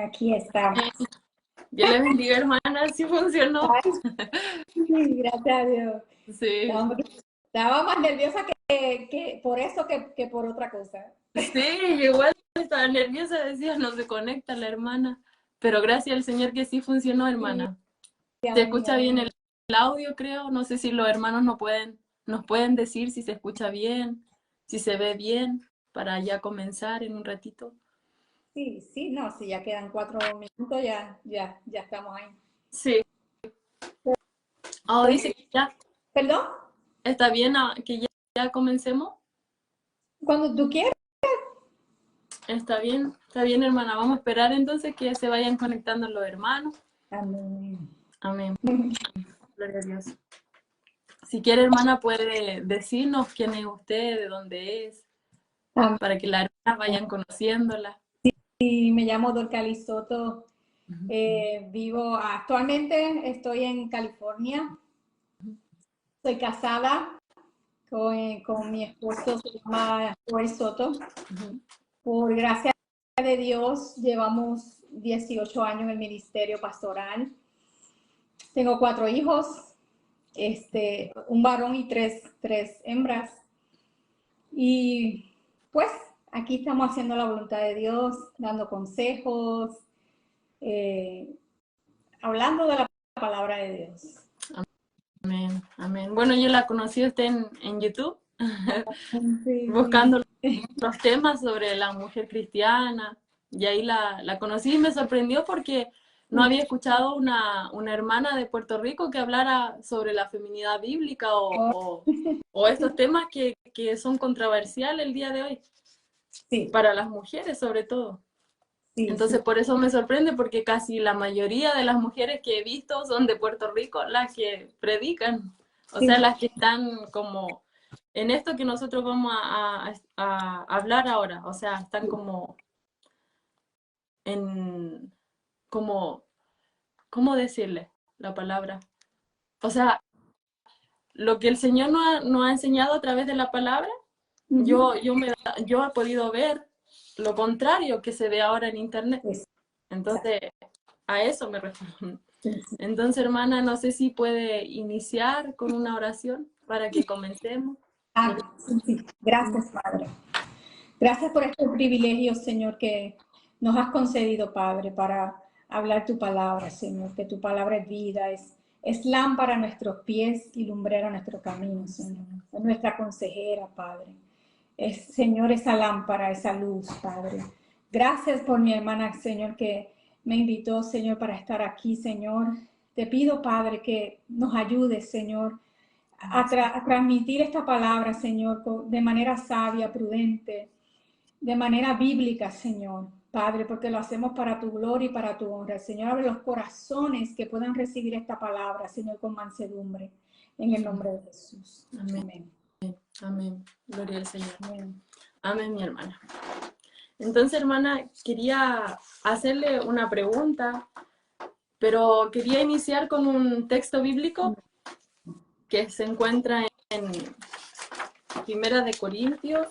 Aquí está. Dios le bendiga, hermana, sí funcionó. Ay, sí, gracias a Dios. Sí, Estaba más nerviosa que por eso que por otra cosa. sí, igual estaba nerviosa, decía, no se conecta la hermana. Pero gracias al Señor que sí funcionó, Sí, hermana. Se amén, escucha bien amén. el audio, creo. No sé si los hermanos nos pueden decir si se escucha bien, si se ve bien, para ya comenzar en un ratito. Sí, sí, no, sí, ya quedan 4 minutos, ya estamos ahí. Sí. Oh, Pues, dice que ya ¿perdón? está bien, que ya comencemos. Cuando tú quieras. Está bien, hermana. Vamos a esperar entonces que se vayan conectando los hermanos. Amén. Amén. Gloria a Dios. Si quiere, hermana, puede decirnos quién es usted, de dónde es, Amén. para que las hermanas vayan conociéndola. Sí, me llamo Dorcalis Soto. Actualmente estoy en California. Soy casada con mi esposo, se llama Joel Soto. Por gracia de Dios, llevamos 18 años en el ministerio pastoral. Tengo 4 hijos, un varón y tres hembras. Y pues aquí estamos haciendo la voluntad de Dios, dando consejos, hablando de la palabra de Dios. Amén, amén. Bueno, yo la conocí a usted en YouTube, Sí, buscando sí. los temas sobre la mujer cristiana, y ahí la conocí y me sorprendió porque no había escuchado una hermana de Puerto Rico que hablara sobre la feminidad bíblica o estos temas que son controversiales el día de hoy, Sí, para las mujeres sobre todo. sí, sí. Entonces, por eso me sorprende, porque casi la mayoría de las mujeres que he visto son de Puerto Rico, las que predican, o sea, Sí. las que están como en esto que nosotros vamos a hablar ahora, o sea, están como en, como, ¿cómo decirle la palabra? O sea, lo que el Señor nos ha enseñado a través de la palabra, Uh-huh. yo he podido ver lo contrario que se ve ahora en Internet. Pues, Entonces, a eso me refiero. sí, sí. Entonces, hermana, no sé si puede iniciar con una oración para que comencemos. Sí, sí. Gracias, Padre. Gracias por este privilegio, Señor, que nos has concedido, Padre, para hablar tu palabra, Señor, que tu palabra es vida, es lámpara a nuestros pies y lumbrera a nuestro camino, Señor. Es nuestra consejera, Padre. Señor, esa lámpara, esa luz, Padre. Gracias por mi hermana, Señor, que me invitó, Señor, para estar aquí, Señor. Te pido, Padre, que nos ayudes, Señor, a transmitir esta palabra, Señor, de manera sabia, prudente, de manera bíblica, Señor, Padre, porque lo hacemos para tu gloria y para tu honra. Señor, abre los corazones que puedan recibir esta palabra, Señor, con mansedumbre, en el nombre de Jesús. Amén. Amén. Amén. Gloria al Señor. Amén. Amén, mi hermana. Entonces, hermana, quería hacerle una pregunta, pero quería iniciar con un texto bíblico que se encuentra en Primera de Corintios,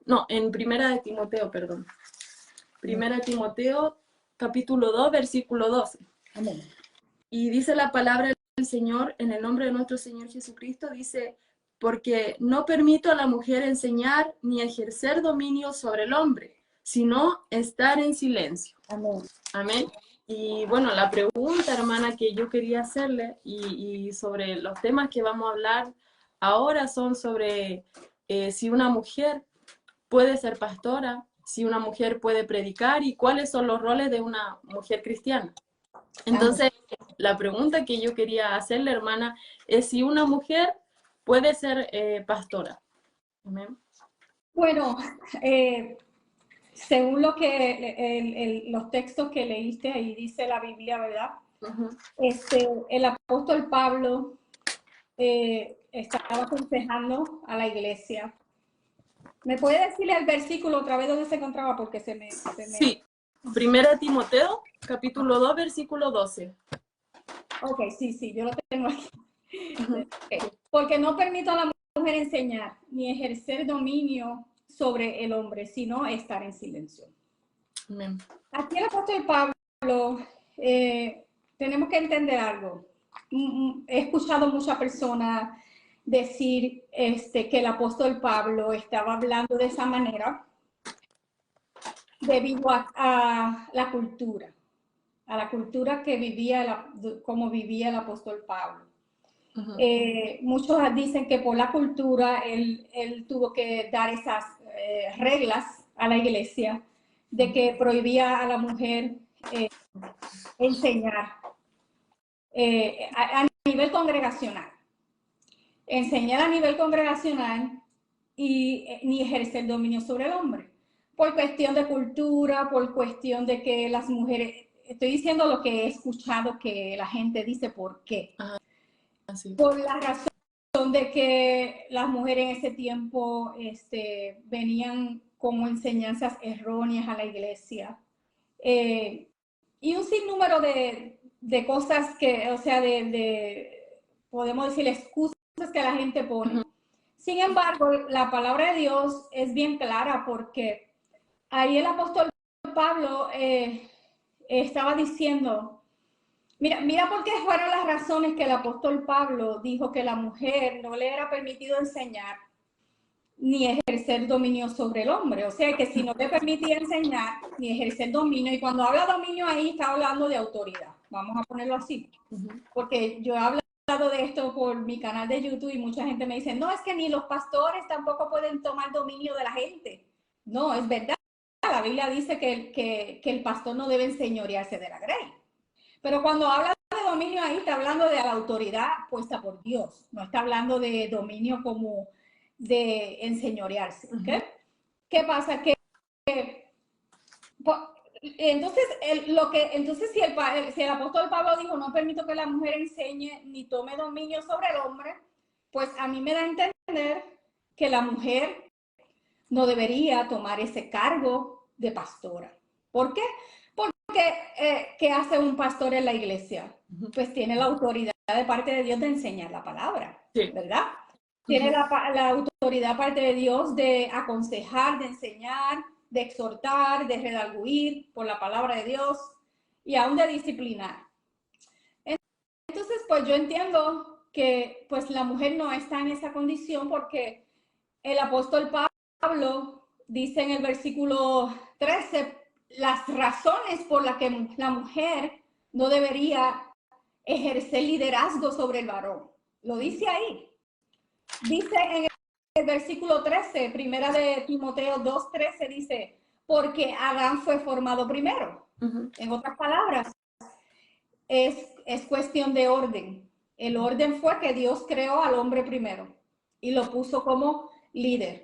no, en Primera de Timoteo, perdón. Primera de Timoteo, capítulo 2, versículo 12. Amén. Y dice la palabra del Señor, en el nombre de nuestro Señor Jesucristo, dice, porque no permito a la mujer enseñar ni ejercer dominio sobre el hombre, sino estar en silencio. Amén. Amén. Y bueno, la pregunta, hermana, que yo quería hacerle y sobre los temas que vamos a hablar ahora son sobre si una mujer puede ser pastora, si una mujer puede predicar y cuáles son los roles de una mujer cristiana. Amén. Entonces, la pregunta que yo quería hacerle, hermana, es si una mujer puede ser pastora. Amén. Bueno, según lo que los textos que leíste, ahí dice la Biblia, ¿verdad? Uh-huh. El apóstol Pablo estaba aconsejando a la iglesia. ¿Me puede decirle el versículo otra vez donde se encontraba? Porque se me... Sí, Primera Timoteo, capítulo 2, versículo 12. Ok, sí, yo lo tengo aquí. Uh-huh. Okay. Porque no permito a la mujer enseñar ni ejercer dominio sobre el hombre, sino estar en silencio. Amén. Aquí el apóstol Pablo, tenemos que entender algo. He escuchado muchas personas decir que el apóstol Pablo estaba hablando de esa manera debido a la cultura que vivía, como vivía el apóstol Pablo. Muchos dicen que por la cultura él tuvo que dar esas reglas a la iglesia de que prohibía a la mujer enseñar a nivel congregacional. Enseñar a nivel congregacional y ni ejercer dominio sobre el hombre. Por cuestión de cultura, por cuestión de que las mujeres, estoy diciendo lo que he escuchado que la gente dice por qué. Por la razón de que las mujeres en ese tiempo venían como enseñanzas erróneas a la iglesia. Y un sinnúmero de cosas que, o sea, podemos decir, excusas que la gente pone. Sin embargo, la palabra de Dios es bien clara porque ahí el apóstol Pablo estaba diciendo, mira por qué fueron las razones que el apóstol Pablo dijo que la mujer no le era permitido enseñar ni ejercer dominio sobre el hombre. O sea, que si no le permitía enseñar ni ejercer dominio, y cuando habla dominio ahí está hablando de autoridad, vamos a ponerlo así, porque yo he hablado de esto por mi canal de YouTube y mucha gente me dice, no, es que ni los pastores tampoco pueden tomar dominio de la gente. No, es verdad, la Biblia dice que el pastor no debe enseñorearse de la grey. Pero cuando habla de dominio ahí está hablando de la autoridad puesta por Dios, no está hablando de dominio como de enseñorearse. ¿Okay? ¿Qué pasa? Entonces si el apóstol Pablo dijo no permito que la mujer enseñe ni tome dominio sobre el hombre, pues a mí me da a entender que la mujer no debería tomar ese cargo de pastora. ¿Por qué? Porque ¿qué hace un pastor en la iglesia? Pues tiene la autoridad de parte de Dios de enseñar la palabra, ¿verdad? Tiene la autoridad parte de Dios de aconsejar, de enseñar, de exhortar, de redarguir por la palabra de Dios y aún de disciplinar. Entonces, pues yo entiendo que pues la mujer no está en esa condición porque el apóstol Pablo dice en el versículo 13 las razones por las que la mujer no debería ejercer liderazgo sobre el varón. Lo dice ahí. Dice en el versículo 13, primera de Timoteo 2:13, dice, porque Adán fue formado primero. En otras palabras, es cuestión de orden. El orden fue que Dios creó al hombre primero y lo puso como líder.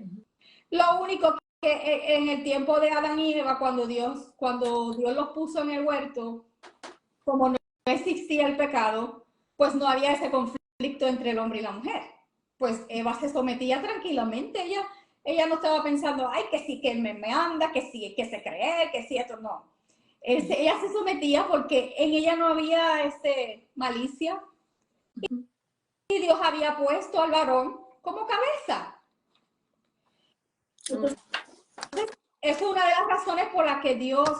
Lo único que en el tiempo de Adán y Eva, cuando Dios los puso en el huerto, como no existía el pecado, pues no había ese conflicto entre el hombre y la mujer. Pues Eva se sometía tranquilamente, ella no estaba pensando, ay, que sí, que él me anda, que sí, que se cree, que sí, esto no. Ella se sometía porque en ella no había malicia y Dios había puesto al varón como cabeza. Entonces, es una de las razones por las que Dios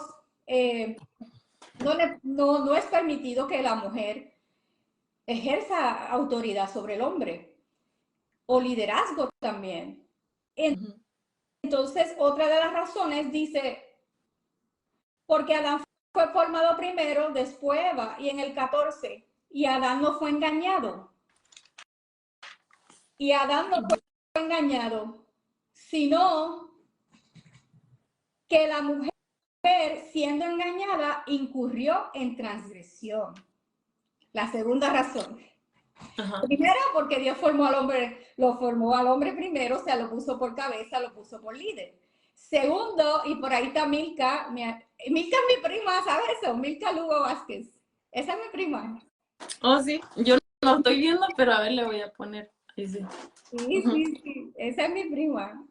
no es permitido que la mujer ejerza autoridad sobre el hombre o liderazgo también. Entonces, otra de las razones dice, porque Adán fue formado primero, después Eva, y en el 14, y Adán no fue engañado. Y Adán no fue engañado, sino que la mujer, siendo engañada, incurrió en transgresión. La segunda razón. Primero, porque Dios lo formó al hombre primero, o sea, lo puso por cabeza, lo puso por líder. Segundo, y por ahí está Milka. Milka es mi prima, ¿sabes eso? Milka Lugo Vázquez. Esa es mi prima. Oh, sí. Yo no lo estoy viendo, pero a ver, le voy a poner. Ahí sí. Sí. Esa es mi prima.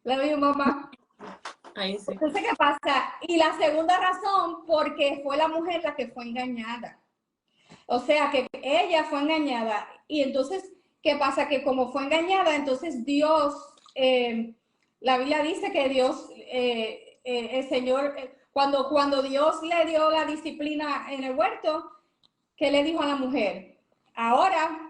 La de mi mamá. Ahí sí. Entonces, ¿qué pasa? Y la segunda razón, porque fue la mujer la que fue engañada. O sea, que ella fue engañada. Y entonces, ¿qué pasa? Que como fue engañada, entonces Dios, la Biblia dice que Dios el Señor, cuando Dios le dio la disciplina en el huerto, ¿qué le dijo a la mujer? Ahora,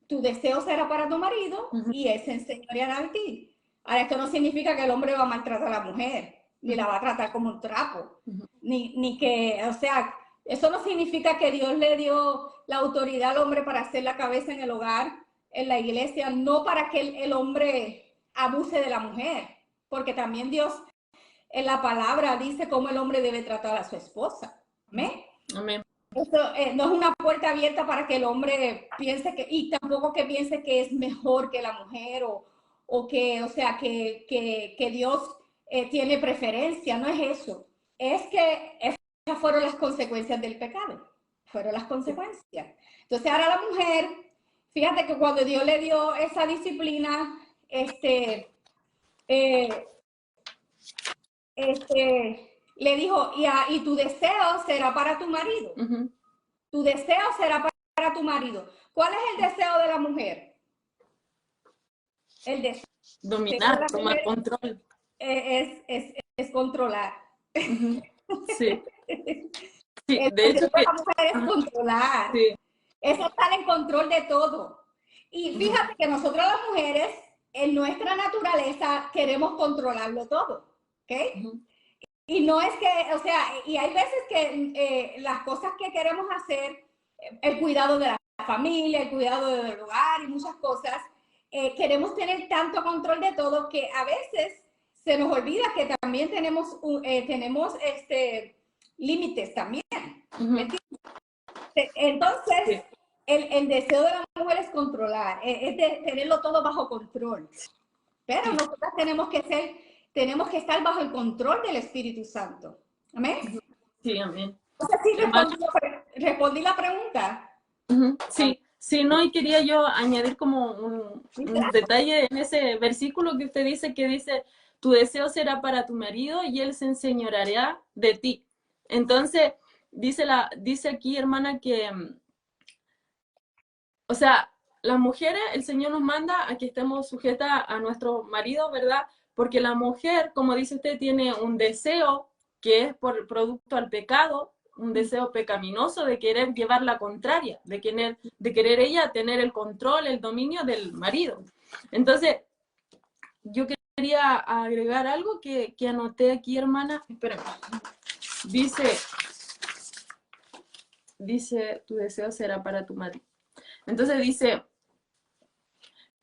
tu deseo será para tu marido y él se enseñoreará de ti. Ahora, esto no significa que el hombre va a maltratar a la mujer, ni la va a tratar como un trapo, ni que, o sea, eso no significa que Dios le dio la autoridad al hombre para ser la cabeza en el hogar, en la iglesia, no para que el hombre abuse de la mujer, porque también Dios en la palabra dice cómo el hombre debe tratar a su esposa. ¿Amén? Amén. Eso no es una puerta abierta para que el hombre piense que, y tampoco que piense que es mejor que la mujer o que, o sea, que Dios tiene preferencia, no es eso. Es que esas fueron las consecuencias del pecado, fueron las consecuencias. Entonces ahora la mujer, fíjate que cuando Dios le dio esa disciplina, le dijo, y tu deseo será para tu marido. Tu deseo será para tu marido. ¿Cuál es el deseo de la mujer? El deseo Dominar, de la tomar mujer control. Es controlar. Sí. Sí, El de deseo hecho de que... la mujer es controlar. Sí. Es estar en control de todo. Y fíjate que nosotros las mujeres, en nuestra naturaleza, queremos controlarlo todo. ¿Ok? Y no es que, o sea, y hay veces que las cosas que queremos hacer, el cuidado de la familia, el cuidado del hogar y muchas cosas, queremos tener tanto control de todo que a veces se nos olvida que también tenemos límites también. Entonces, Sí. el deseo de la mujer es controlar, es de tenerlo todo bajo control. Pero nosotras tenemos que estar bajo el control del Espíritu Santo. ¿Amén? Sí, amén. No sé si respondí la pregunta. Sí, sí, no, y quería yo añadir como un detalle en ese versículo que usted dice, que dice, tu deseo será para tu marido y él se enseñoreará de ti. Entonces, dice aquí, hermana, que, o sea, las mujeres, el Señor nos manda a que estemos sujetas a nuestro marido, ¿verdad? Porque la mujer, como dice usted, tiene un deseo que es por producto al pecado, un deseo pecaminoso de querer llevar la contraria, de querer ella tener el control, el dominio del marido. Entonces, yo quería agregar algo que anoté aquí, hermana. Espérame. Dice, tu deseo será para tu marido. Entonces dice,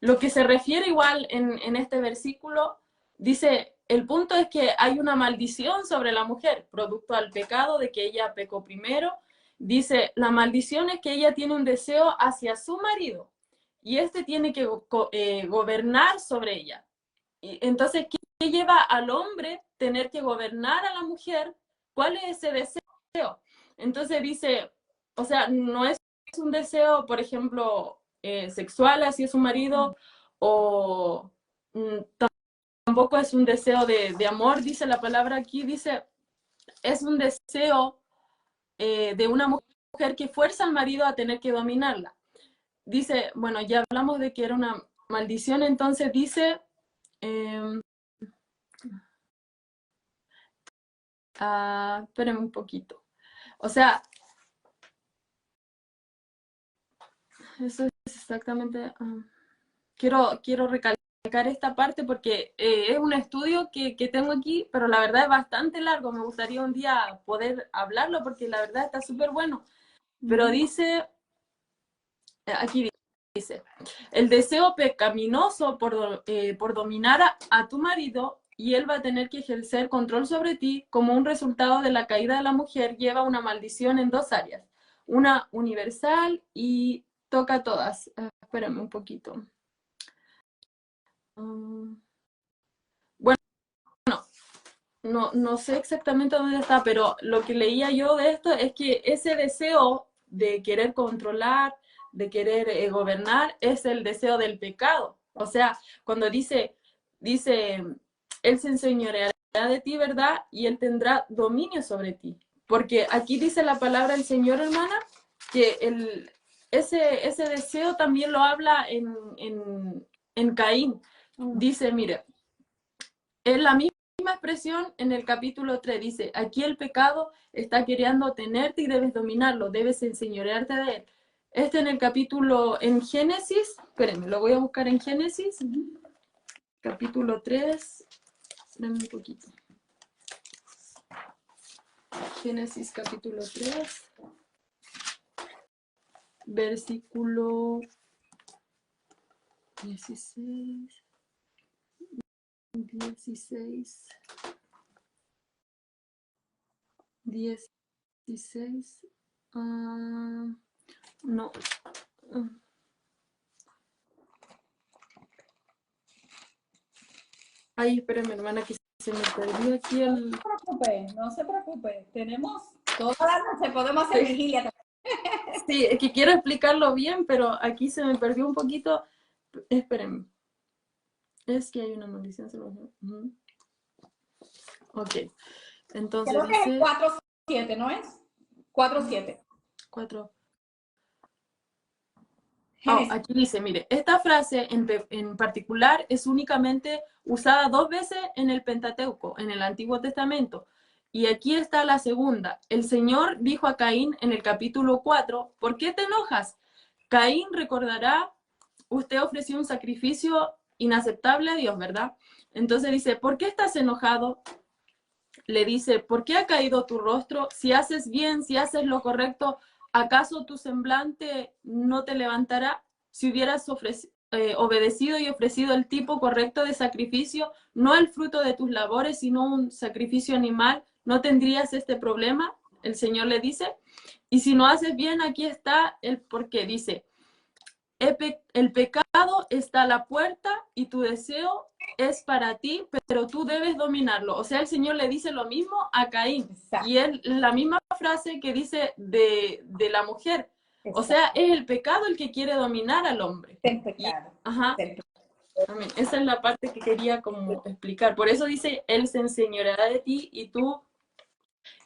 lo que se refiere igual en este versículo, dice, el punto es que hay una maldición sobre la mujer, producto al pecado, de que ella pecó primero. Dice, la maldición es que ella tiene un deseo hacia su marido y este tiene que gobernar sobre ella. Y entonces, ¿qué lleva al hombre tener que gobernar a la mujer? ¿Cuál es ese deseo? Entonces dice, o sea, no es un deseo, por ejemplo, sexual hacia su marido, o tampoco es un deseo de amor, dice la palabra aquí, dice, es un deseo de una mujer que fuerza al marido a tener que dominarla. Dice, bueno, ya hablamos de que era una maldición, entonces dice, espérenme un poquito. O sea, eso es exactamente... quiero recalcar esta parte porque es un estudio que tengo aquí, pero la verdad es bastante largo. Me gustaría un día poder hablarlo porque la verdad está súper bueno. Pero dice, aquí dice, el deseo pecaminoso por dominar a tu marido y él va a tener que ejercer control sobre ti como un resultado de la caída de la mujer lleva una maldición en dos áreas, una universal y toca a todas. Espérame un poquito. Bueno, no sé exactamente dónde está, pero lo que leía yo de esto es que ese deseo de querer controlar, de querer gobernar, es el deseo del pecado. O sea, cuando dice, él se enseñoreará de ti, ¿verdad? Y él tendrá dominio sobre ti. Porque aquí dice la palabra del Señor, hermana, que ese deseo también lo habla en en Caín. Dice, mire, es la misma expresión en el capítulo 3. Dice, aquí el pecado está queriendo tenerte y debes dominarlo, debes enseñorearte de él. En el capítulo, en Génesis, espérenme, lo voy a buscar en Génesis, capítulo 3, espérenme un poquito. Génesis capítulo 3, versículo 16, 16, 16, no. Ay, espérame, hermana, que se me perdió aquí el... No se preocupe, no se preocupe. Tenemos toda la noche, podemos hacer vigilia también. Sí, es que quiero explicarlo bien, pero aquí se me perdió un poquito. Espérenme. Es que hay una maldición. Ok. Entonces Creo que es dice... el 4-7, ¿no es? 4-7. 4. Oh, Génesis. aquí dice, mire, esta frase en particular es únicamente usada 2 veces en el Pentateuco, en el Antiguo Testamento. Y aquí está la segunda. El Señor dijo a Caín en el capítulo 4, ¿por qué te enojas? Caín recordará, usted ofreció un sacrificio inaceptable a Dios, ¿verdad? Entonces dice, ¿por qué estás enojado? Le dice, ¿por qué ha caído tu rostro? Si haces bien, si haces lo correcto, ¿acaso tu semblante no te levantará? Si hubieras obedecido y ofrecido el tipo correcto de sacrificio, no el fruto de tus labores, sino un sacrificio animal, ¿no tendrías este problema? El Señor le dice. Y si no haces bien, aquí está el porqué. Dice, el pecado está a la puerta y tu deseo es para ti, pero tú debes dominarlo. O sea, el Señor le dice lo mismo a Caín. Exacto. Y es la misma frase que dice de la mujer. Exacto. O sea, es el pecado el que quiere dominar al hombre. El pecado. Ajá. Amén. Esa es la parte que quería como explicar. Por eso dice, Él se enseñoreará de ti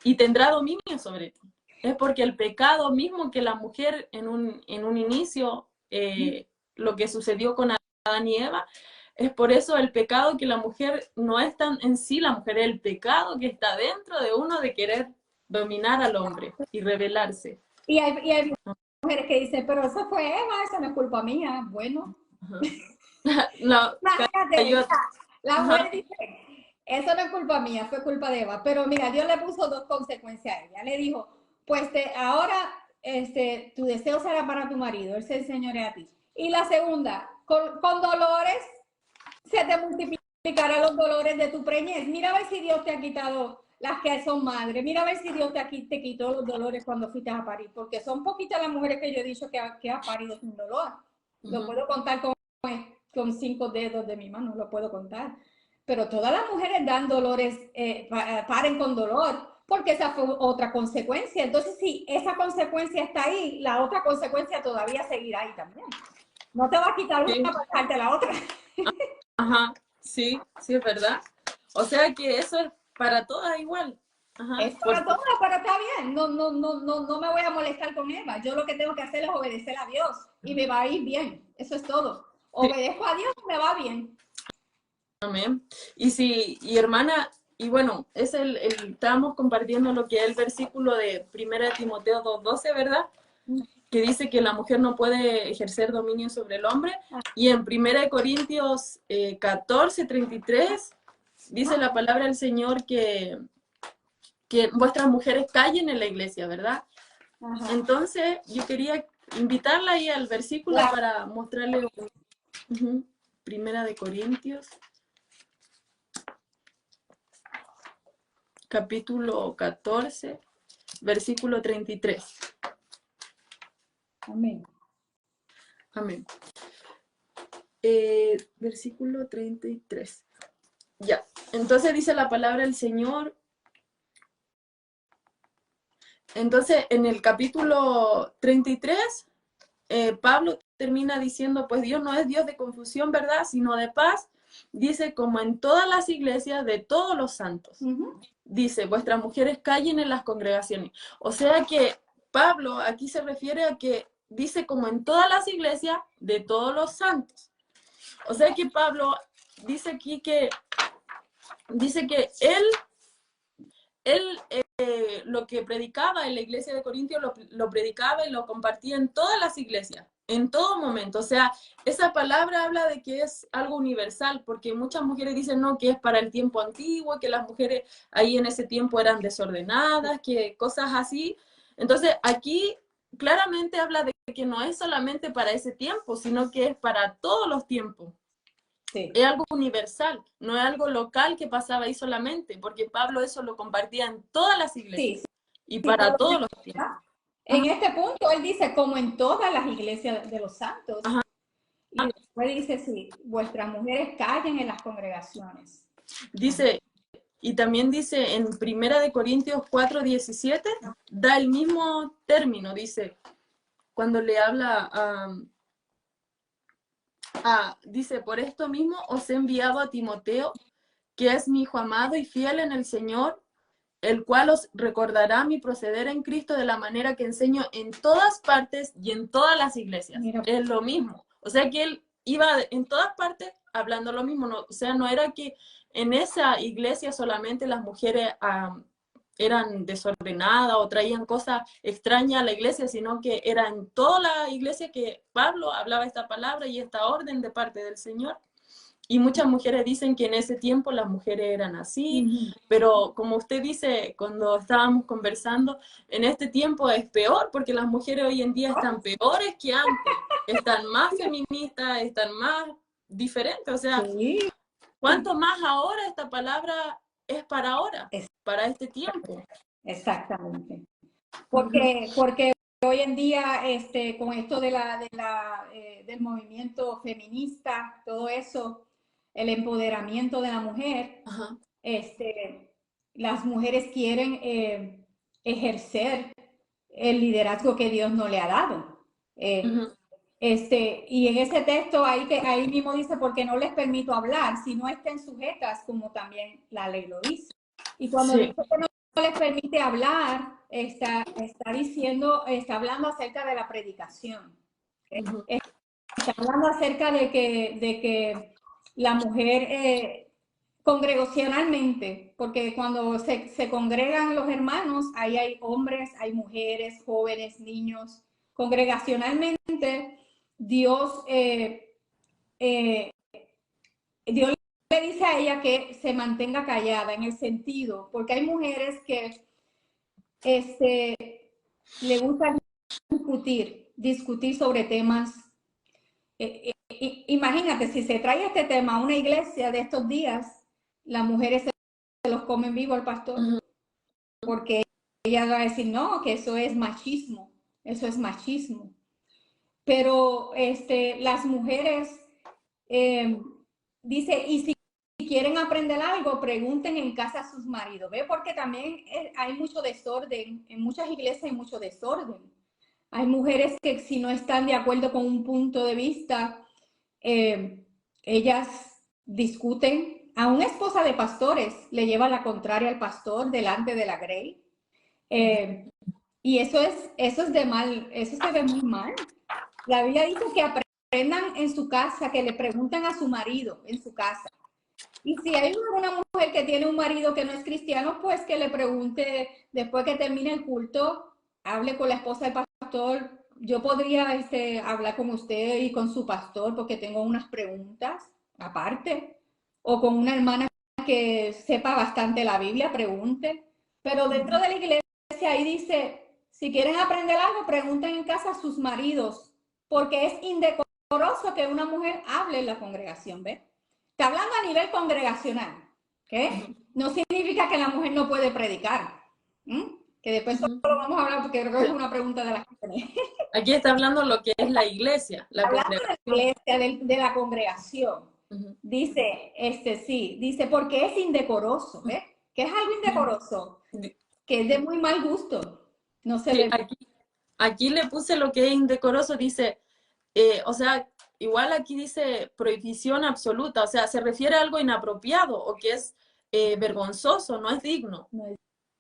y tendrá dominio sobre ti. Es porque el pecado mismo que la mujer en un inicio, lo que sucedió con Adán y Eva, es por eso el pecado que la mujer no es tan en sí la mujer, es el pecado que está dentro de uno de querer dominar al hombre y rebelarse. Y hay mujeres que dicen, pero eso fue Eva, eso no es culpa mía. Bueno. No, la mujer dice, eso no es culpa mía, fue culpa de Eva. Pero mira, Dios le puso 2 consecuencias a ella. Le dijo, pues ahora tu deseo será para tu marido, él se enseñorea a ti. Y la segunda, con dolores se te multiplicarán los dolores de tu preñez. Mira a ver si Dios te ha quitado las que son madres. Mira a ver si Dios te quitó los dolores cuando fuiste a parir, porque son poquitas las mujeres que yo he dicho que ha parido sin dolor. Lo puedo contar con 5 dedos de mi mano, lo puedo contar. Pero todas las mujeres dan dolores, paren con dolor, porque esa fue otra consecuencia. Entonces, si esa consecuencia está ahí, la otra consecuencia todavía seguirá ahí también. No te va a quitar una para dejarte la otra. Ajá, sí, sí, es verdad. O sea que eso es para todas igual. Ajá, es para todas, pero está bien. No me voy a molestar con Eva. Yo lo que tengo que hacer es obedecer a Dios y me va a ir bien. Eso es todo. Obedezco a Dios y me va bien. Amén. Y hermana, y bueno, estábamos compartiendo lo que es el versículo de 1 Timoteo 2:12, ¿verdad? Que dice que la mujer no puede ejercer dominio sobre el hombre. Y en 1 Corintios 14:33 dice la palabra del Señor que vuestras mujeres callen en la iglesia, ¿verdad? Ajá. Entonces, yo quería invitarla ahí al versículo para mostrarle 1 Corintios, capítulo 14, versículo 33. Amén. Amén. Versículo 33. Ya. Entonces dice la palabra del Señor. Entonces, en el capítulo 33, Pablo termina diciendo, pues Dios no es Dios de confusión, ¿verdad? Sino de paz. Dice, como en todas las iglesias de todos los santos. Dice, vuestras mujeres callen en las congregaciones. O sea que Pablo aquí se refiere a que dice como en todas las iglesias de todos los santos. O sea que Pablo dice aquí que, dice que él lo que predicaba en la iglesia de Corintios lo predicaba y lo compartía en todas las iglesias, en todo momento. O sea, esa palabra habla de que es algo universal, porque muchas mujeres dicen, no, que es para el tiempo antiguo, que las mujeres ahí en ese tiempo eran desordenadas, que cosas así. Entonces, aquí claramente habla de que no es solamente para ese tiempo, sino que es para todos los tiempos. Sí. Es algo universal, no es algo local que pasaba ahí solamente, porque Pablo eso lo compartía en todas las iglesias Sí, y sí, para todos los tiempos. en este punto él dice, como en todas las iglesias de los santos, Ajá. y después dice, sí, vuestras mujeres callen en las congregaciones. Dice, y también dice en 1 Corintios 4:17, da el mismo término, dice, cuando le habla dice, por esto mismo os he enviado a Timoteo, que es mi hijo amado y fiel en el Señor, el cual os recordará mi proceder en Cristo de la manera que enseño en todas partes y en todas las iglesias. Mira. Es lo mismo. O sea que él iba en todas partes hablando lo mismo. No, o sea, no era que en esa iglesia solamente las mujeres eran desordenadas o traían cosas extrañas a la iglesia, sino que era en toda la iglesia que Pablo hablaba esta palabra y esta orden de parte del Señor. Y muchas mujeres dicen que en ese tiempo las mujeres eran así, pero como usted dice, cuando estábamos conversando, en este tiempo es peor, porque las mujeres hoy en día están peores que antes, están más feministas, están más diferentes, o sea, Sí. ¿cuánto más ahora esta palabra es para ahora, para este tiempo? Exactamente. Porque hoy en día, con esto del movimiento feminista, todo eso, el empoderamiento de la mujer, Ajá. las mujeres quieren ejercer el liderazgo que Dios no le ha dado. Y en ese texto ahí mismo dice, porque no les permito hablar, si no estén sujetas, como también la ley lo dice. Y cuando dice que no les permite hablar, está hablando acerca de la predicación. Está hablando acerca de que la mujer congregacionalmente, porque cuando se congregan los hermanos, ahí hay hombres, hay mujeres, jóvenes, niños. Congregacionalmente, Dios le dice a ella que se mantenga callada en el sentido, porque hay mujeres que le gusta discutir sobre temas. Imagínate, si se trae este tema a una iglesia de estos días, las mujeres se los comen vivo al pastor, porque ella va a decir, no, que eso es machismo. Pero las mujeres, dice, y si quieren aprender algo, pregunten en casa a sus maridos, ¿ve? Porque también hay mucho desorden, en muchas iglesias hay mucho desorden. Hay mujeres que si no están de acuerdo con un punto de vista, ellas discuten. A una esposa de pastores le lleva la contraria al pastor delante de la grey. Y eso es de mal, eso se ve muy mal. La Biblia dice que aprendan en su casa, que le pregunten a su marido en su casa. Y si hay una mujer que tiene un marido que no es cristiano, pues que le pregunte después que termine el culto, hable con la esposa del pastor. Yo podría hablar con usted y con su pastor porque tengo unas preguntas aparte. O con una hermana que sepa bastante la Biblia, pregunte. Pero dentro de la iglesia ahí dice, si quieren aprender algo, pregunten en casa a sus maridos, porque es indecoroso que una mujer hable en la congregación, ¿ves? Está hablando a nivel congregacional, ¿ok? No significa que la mujer no puede predicar, que después solo vamos a hablar porque creo que es una pregunta de la gente. Aquí está hablando lo que es la iglesia, la hablando de la iglesia, de la congregación. Dice, dice, porque es indecoroso, ¿ves? ¿Qué es algo indecoroso? Que es de muy mal gusto. No se ve. Aquí le puse lo que es indecoroso, dice, o sea, igual aquí dice prohibición absoluta, o sea, se refiere a algo inapropiado o que es vergonzoso, no es digno. No es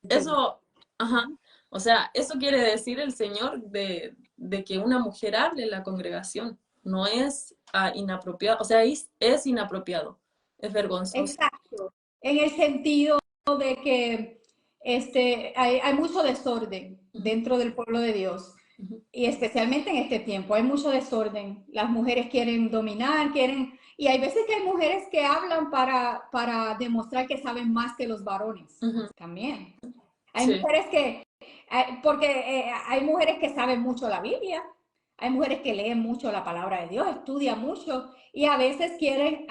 eso, ajá, o sea, eso quiere decir el Señor de que una mujer hable en la congregación. no es inapropiado, o sea, es inapropiado, es vergonzoso. Exacto. En el sentido de que hay mucho desorden dentro del pueblo de Dios. Y especialmente en este tiempo, hay mucho desorden. Las mujeres quieren dominar, y hay veces que hay mujeres que hablan para demostrar que saben más que los varones. También. Hay mujeres porque hay mujeres que saben mucho la Biblia, hay mujeres que leen mucho la palabra de Dios, estudian mucho, y a veces quieren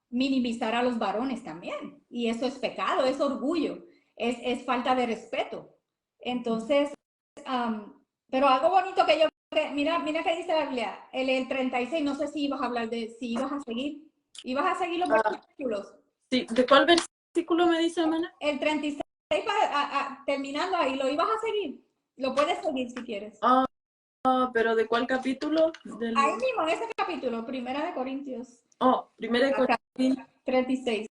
minimizar a los varones también. Y eso es pecado, es orgullo, es falta de respeto. Entonces, pero algo bonito que yo, mira que dice la Biblia, el 36, no sé si ibas a hablar si ibas a seguir los versículos. Sí, ¿de cuál versículo me dice, hermana? El 36, terminando ahí, ¿lo ibas a seguir? Lo puedes seguir si quieres. ¿Pero de cuál capítulo? Ahí mismo, en ese capítulo, 1 Corintios. 1 Corintios. 36.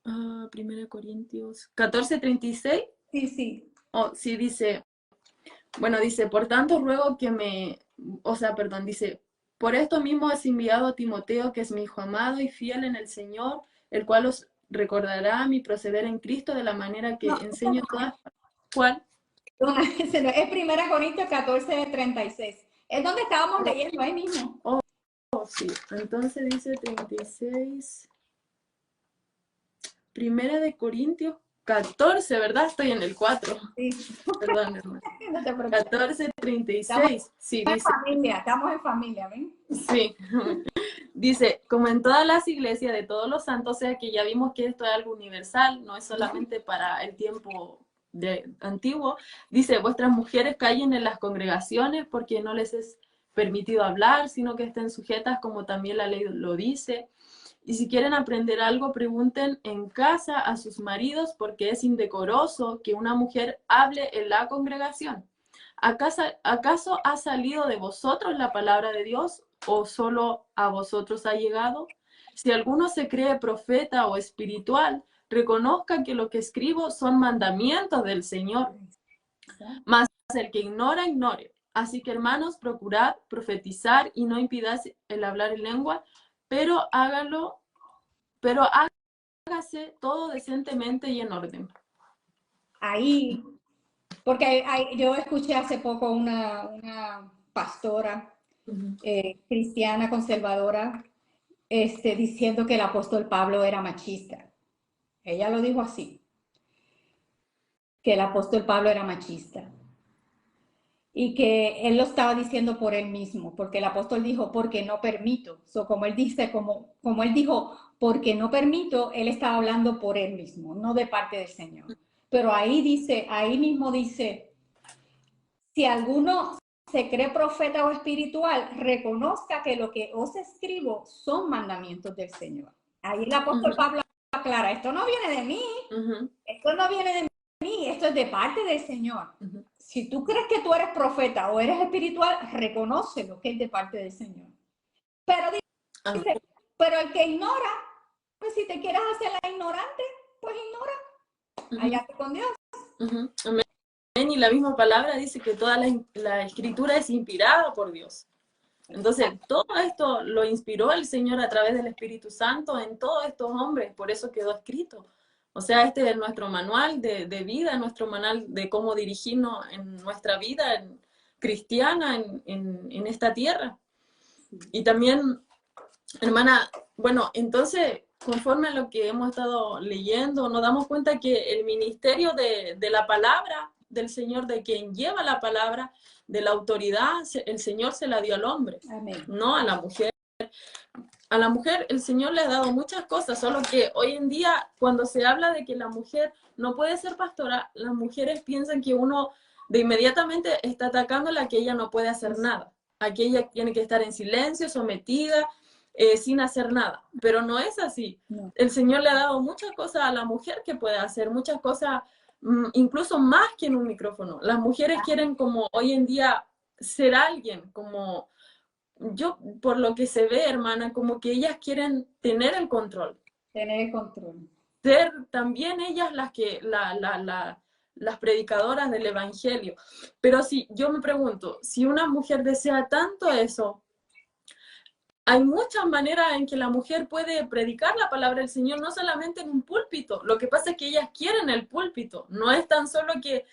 1 Corintios 14:36. Sí, sí. Sí, dice, bueno, dice, por tanto ruego que dice, por esto mismo has enviado a Timoteo, que es mi hijo amado y fiel en el Señor, el cual os recordará mi proceder en Cristo de la manera que enseño todas. ¿Cuál? Es 1 Corintios 14:36. Es donde estábamos leyendo, ahí mismo. Sí, entonces dice 36. 1 Corintios 14, ¿verdad? Estoy en el 4. Sí. Perdón, hermano. No te preocupes. 14:36. Sí, dice. Estamos en familia, ¿ven? Sí. Dice, como en todas las iglesias de todos los santos, o sea que ya vimos que esto es algo universal, no es solamente para el tiempo antiguo. Dice, vuestras mujeres callen en las congregaciones porque no les es permitido hablar, sino que estén sujetas como también la ley lo dice. Y si quieren aprender algo, pregunten en casa a sus maridos, porque es indecoroso que una mujer hable en la congregación. ¿Acaso ha salido de vosotros la palabra de Dios o solo a vosotros ha llegado? Si alguno se cree profeta o espiritual, reconozca que lo que escribo son mandamientos del Señor. Mas el que ignora, ignore. Así que, hermanos, procurad profetizar y no impidáis el hablar en lengua, pero hágase todo decentemente y en orden. Ahí, porque yo escuché hace poco una pastora cristiana conservadora diciendo que el apóstol Pablo era machista. Ella lo dijo así, que el apóstol Pablo era machista. Y que él lo estaba diciendo por él mismo, porque el apóstol dijo, porque no permito. Como él dice, como él dijo, porque no permito, él estaba hablando por él mismo, no de parte del Señor. Pero ahí mismo dice, si alguno se cree profeta o espiritual, reconozca que lo que os escribo son mandamientos del Señor. Ahí el apóstol Pablo aclara, esto no viene de mí, esto no viene de mí, esto es de parte del Señor. Si tú crees que tú eres profeta o eres espiritual, reconócelo que es de parte del Señor. Pero dice, pero el que ignora, pues si te quieres hacer la ignorante, pues ignora. Allá con Dios. Amén. Y la misma palabra dice que toda la escritura es inspirada por Dios. Entonces, todo esto lo inspiró el Señor a través del Espíritu Santo en todos estos hombres, por eso quedó escrito. O sea, este es nuestro manual de vida, nuestro manual de cómo dirigirnos en nuestra vida cristiana en esta tierra. Y también, hermana, bueno, entonces, conforme a lo que hemos estado leyendo, nos damos cuenta que el ministerio de la palabra del Señor, de quien lleva la palabra, de la autoridad, el Señor se la dio al hombre, Amén. No a la mujer. A la mujer el Señor le ha dado muchas cosas, solo que hoy en día cuando se habla de que la mujer no puede ser pastora, las mujeres piensan que uno de inmediatamente está atacándola, que ella no puede hacer nada, a que ella tiene que estar en silencio, sometida, sin hacer nada, pero no es así. No. El Señor le ha dado muchas cosas a la mujer que puede hacer, muchas cosas, incluso más que en un micrófono. Las mujeres quieren como hoy en día ser alguien, como yo, por lo que se ve, hermana, como que ellas quieren tener el control. Tener el control. Ser también ellas las que, las predicadoras del evangelio. Pero si yo me pregunto, si una mujer desea tanto eso, hay muchas maneras en que la mujer puede predicar la palabra del Señor, no solamente en un púlpito. Lo que pasa es que ellas quieren el púlpito. No es tan solo que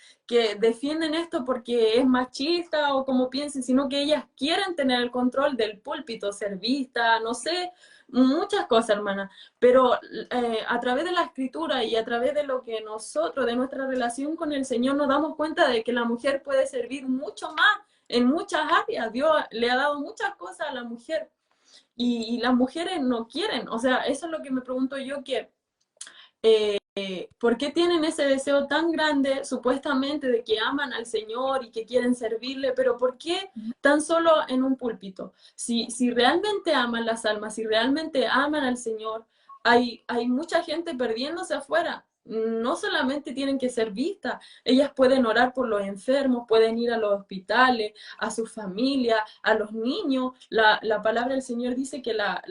defienden esto porque es machista o como piensen, sino que ellas quieren tener el control del púlpito, ser vista, no sé, muchas cosas, hermana. Pero a través de la escritura y a través de lo que nosotros, de nuestra relación con el Señor, nos damos cuenta de que la mujer puede servir mucho más en muchas áreas. Dios le ha dado muchas cosas a la mujer. Y las mujeres no quieren, o sea, eso es lo que me pregunto yo, que ¿por qué tienen ese deseo tan grande, supuestamente, de que aman al Señor y que quieren servirle? Pero ¿por qué tan solo en un púlpito? Si realmente aman las almas, si realmente aman al Señor, hay mucha gente perdiéndose afuera. No solamente tienen que ser vistas, ellas pueden orar por los enfermos, pueden ir a los hospitales, a su familia, a los niños. La palabra del Señor dice que las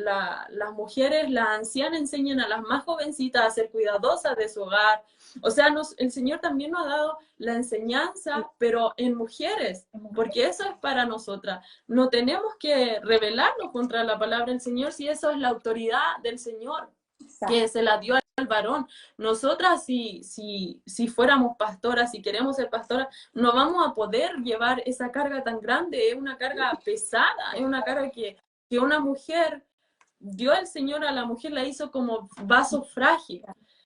mujeres, las ancianas enseñan a las más jovencitas a ser cuidadosas de su hogar. O sea, el Señor también nos ha dado la enseñanza, pero en mujeres, porque eso es para nosotras. No tenemos que rebelarnos contra la palabra del Señor si eso es la autoridad del Señor, que se la dio al varón. Nosotras, si fuéramos pastoras, si queremos ser pastoras, no vamos a poder llevar esa carga tan grande. Es una carga pesada, es una carga que una mujer, dio el Señor a la mujer, la hizo como vaso frágil.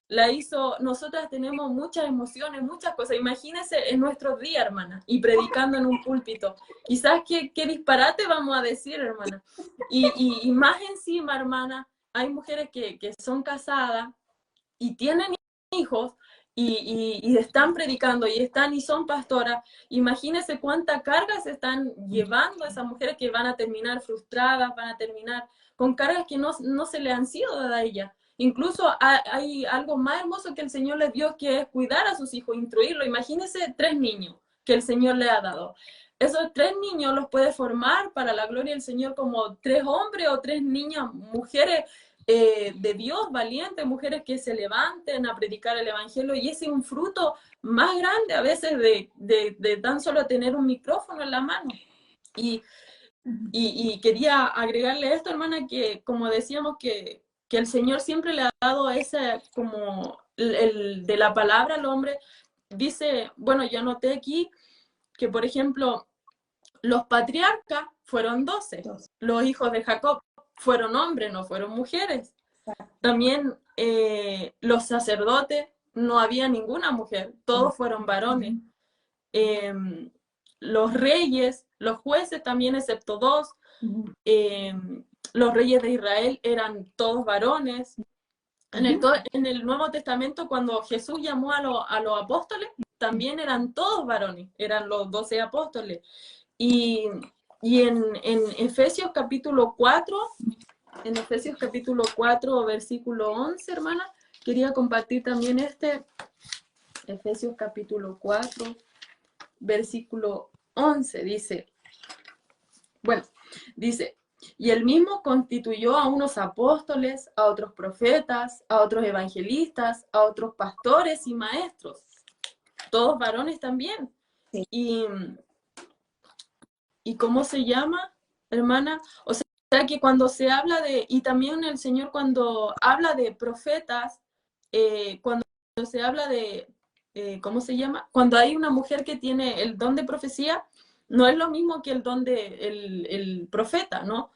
La hizo, nosotras tenemos muchas emociones, muchas cosas. Imagínense en nuestros días, hermana, y predicando en un púlpito. Quizás qué disparate vamos a decir, hermana. Y más encima, hermana, hay mujeres que son casadas y tienen hijos y están predicando y son pastoras. Imagínense cuánta carga se están llevando esas mujeres, que van a terminar frustradas, van a terminar con cargas que no se le han sido dadas a ellas. Incluso hay algo más hermoso que el Señor les dio, que es cuidar a sus hijos, instruirlos. Imagínense 3 niños que el Señor le ha dado. Esos 3 niños los puede formar para la gloria del Señor como 3 hombres o 3 niñas, mujeres de Dios, valientes, mujeres que se levanten a predicar el evangelio, y ese es un fruto más grande a veces de tan solo tener un micrófono en la mano. Y quería agregarle esto, hermana, que como decíamos, que el Señor siempre le ha dado ese, como de la palabra al hombre. Dice, bueno, yo anoté aquí que, por ejemplo, los patriarcas fueron 12, los hijos de Jacob fueron hombres, no fueron mujeres. También los sacerdotes, no había ninguna mujer, todos fueron varones. Los reyes, los jueces también, excepto 2. Los reyes de Israel eran todos varones. En el Nuevo Testamento, cuando Jesús llamó a los apóstoles, también eran todos varones, eran los 12 apóstoles. Y en Efesios capítulo 4, en Efesios capítulo 4, versículo 11, hermana, quería compartir también Efesios capítulo 4, versículo 11, dice, y él mismo constituyó a unos apóstoles, a otros profetas, a otros evangelistas, a otros pastores y maestros, todos varones también. Sí. ¿Y cómo se llama, hermana? O sea que cuando se habla y también el Señor cuando habla de profetas, cuando se habla de, ¿cómo se llama? Cuando hay una mujer que tiene el don de profecía, no es lo mismo que el don de el profeta, ¿no?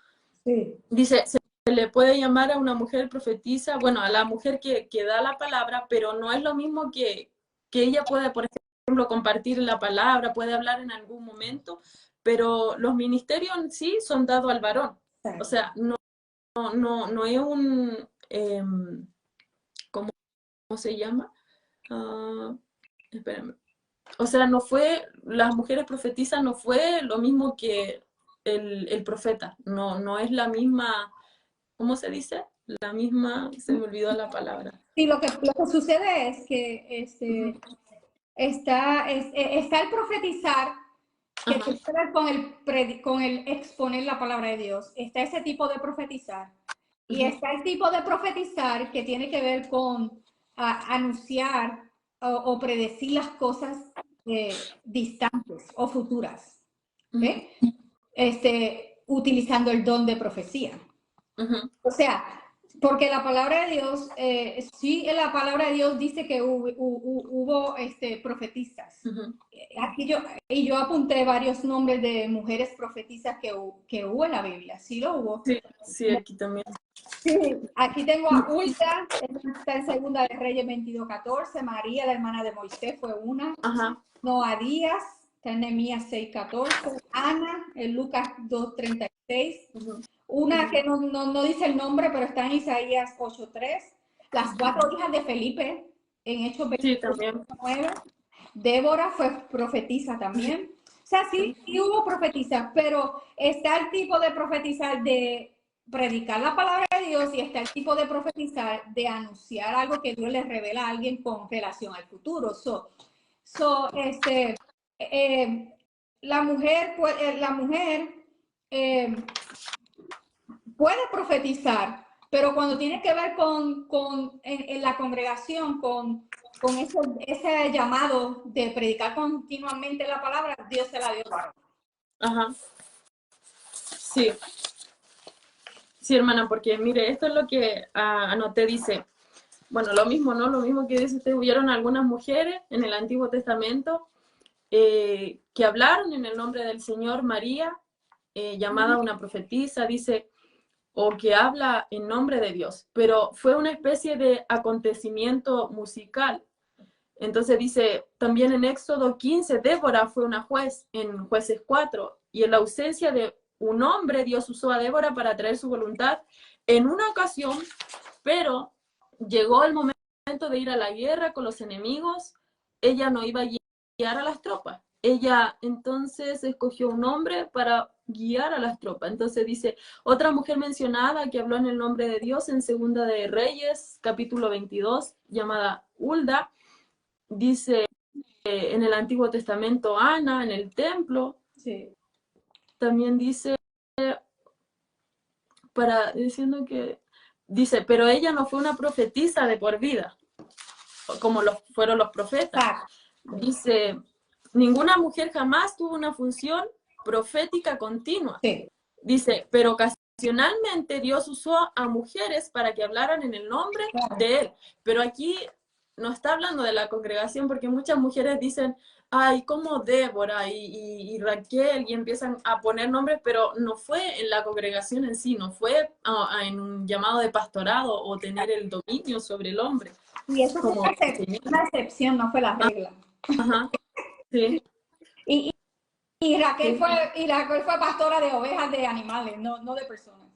Sí. Dice, se le puede llamar a una mujer profetisa, bueno, a la mujer que da la palabra, pero no es lo mismo que ella pueda, por ejemplo, compartir la palabra, puede hablar en algún momento, pero los ministerios en sí son dados al varón. O sea, no es un, ¿cómo se llama? Espérame. O sea, las mujeres profetizas no fue lo mismo que el profeta. No es la misma, ¿cómo se dice? La misma, se me olvidó la palabra. Sí, lo que sucede es que está el profetizar, que tiene que ver con el exponer la palabra de Dios. Está ese tipo de profetizar. Y está el tipo de profetizar que tiene que ver con anunciar o predecir las cosas distantes o futuras, ¿okay? Utilizando el don de profecía. O sea, porque la palabra de Dios, sí, la palabra de Dios dice que hubo profetistas. Aquí yo apunté varios nombres de mujeres profetisas que hubo en la Biblia, sí lo hubo. Sí, sí, aquí también. Sí, aquí tengo a Hulda, está en Segunda de Reyes 22:14, María, la hermana de Moisés, fue una. Ajá. Noadías, está en Nehemías 6:14, Ana, en Lucas 2:36, una que no dice el nombre, pero está en Isaías 8:3, las 4 hijas de Felipe, en Hechos 28:9, Débora fue profetisa también. O sea, sí hubo profetizas, pero está el tipo de profetizar de predicar la palabra de Dios y está el tipo de profetizar de anunciar algo que Dios le revela a alguien con relación al futuro. La mujer puede profetizar, pero cuando tiene que ver en la congregación con ese llamado de predicar continuamente la palabra, Dios se la dio para. Ajá. Sí. Sí, hermana, porque mire, esto es lo que anoté, dice, bueno, lo mismo, ¿no? Lo mismo que dice usted, hubieron algunas mujeres en el Antiguo Testamento que hablaron en el nombre del Señor, María, llamada una profetisa, dice, o que habla en nombre de Dios, pero fue una especie de acontecimiento musical. Entonces dice, también en Éxodo 15, Débora fue una juez en Jueces 4, y en la ausencia de un hombre, Dios usó a Débora para traer su voluntad en una ocasión, pero llegó el momento de ir a la guerra con los enemigos, ella no iba a guiar a las tropas. Ella entonces escogió un hombre para guiar a las tropas. Entonces dice, otra mujer mencionada que habló en el nombre de Dios en Segunda de Reyes, capítulo 22, llamada Hulda, dice en el Antiguo Testamento Ana, en el templo. Sí. También dice, diciendo que, dice, pero ella no fue una profetisa de por vida, como fueron los profetas. Dice, ninguna mujer jamás tuvo una función profética continua. Sí. Dice, pero ocasionalmente Dios usó a mujeres para que hablaran en el nombre de Él. Pero aquí no está hablando de la congregación, porque muchas mujeres dicen, ay, como Débora y Raquel, y empiezan a poner nombres, pero no fue en la congregación en sí, no fue en un llamado de pastorado o tener el dominio sobre el hombre. Y eso fue una excepción, no fue la regla. Ajá, sí. Y Raquel fue pastora de ovejas, de animales, no de personas.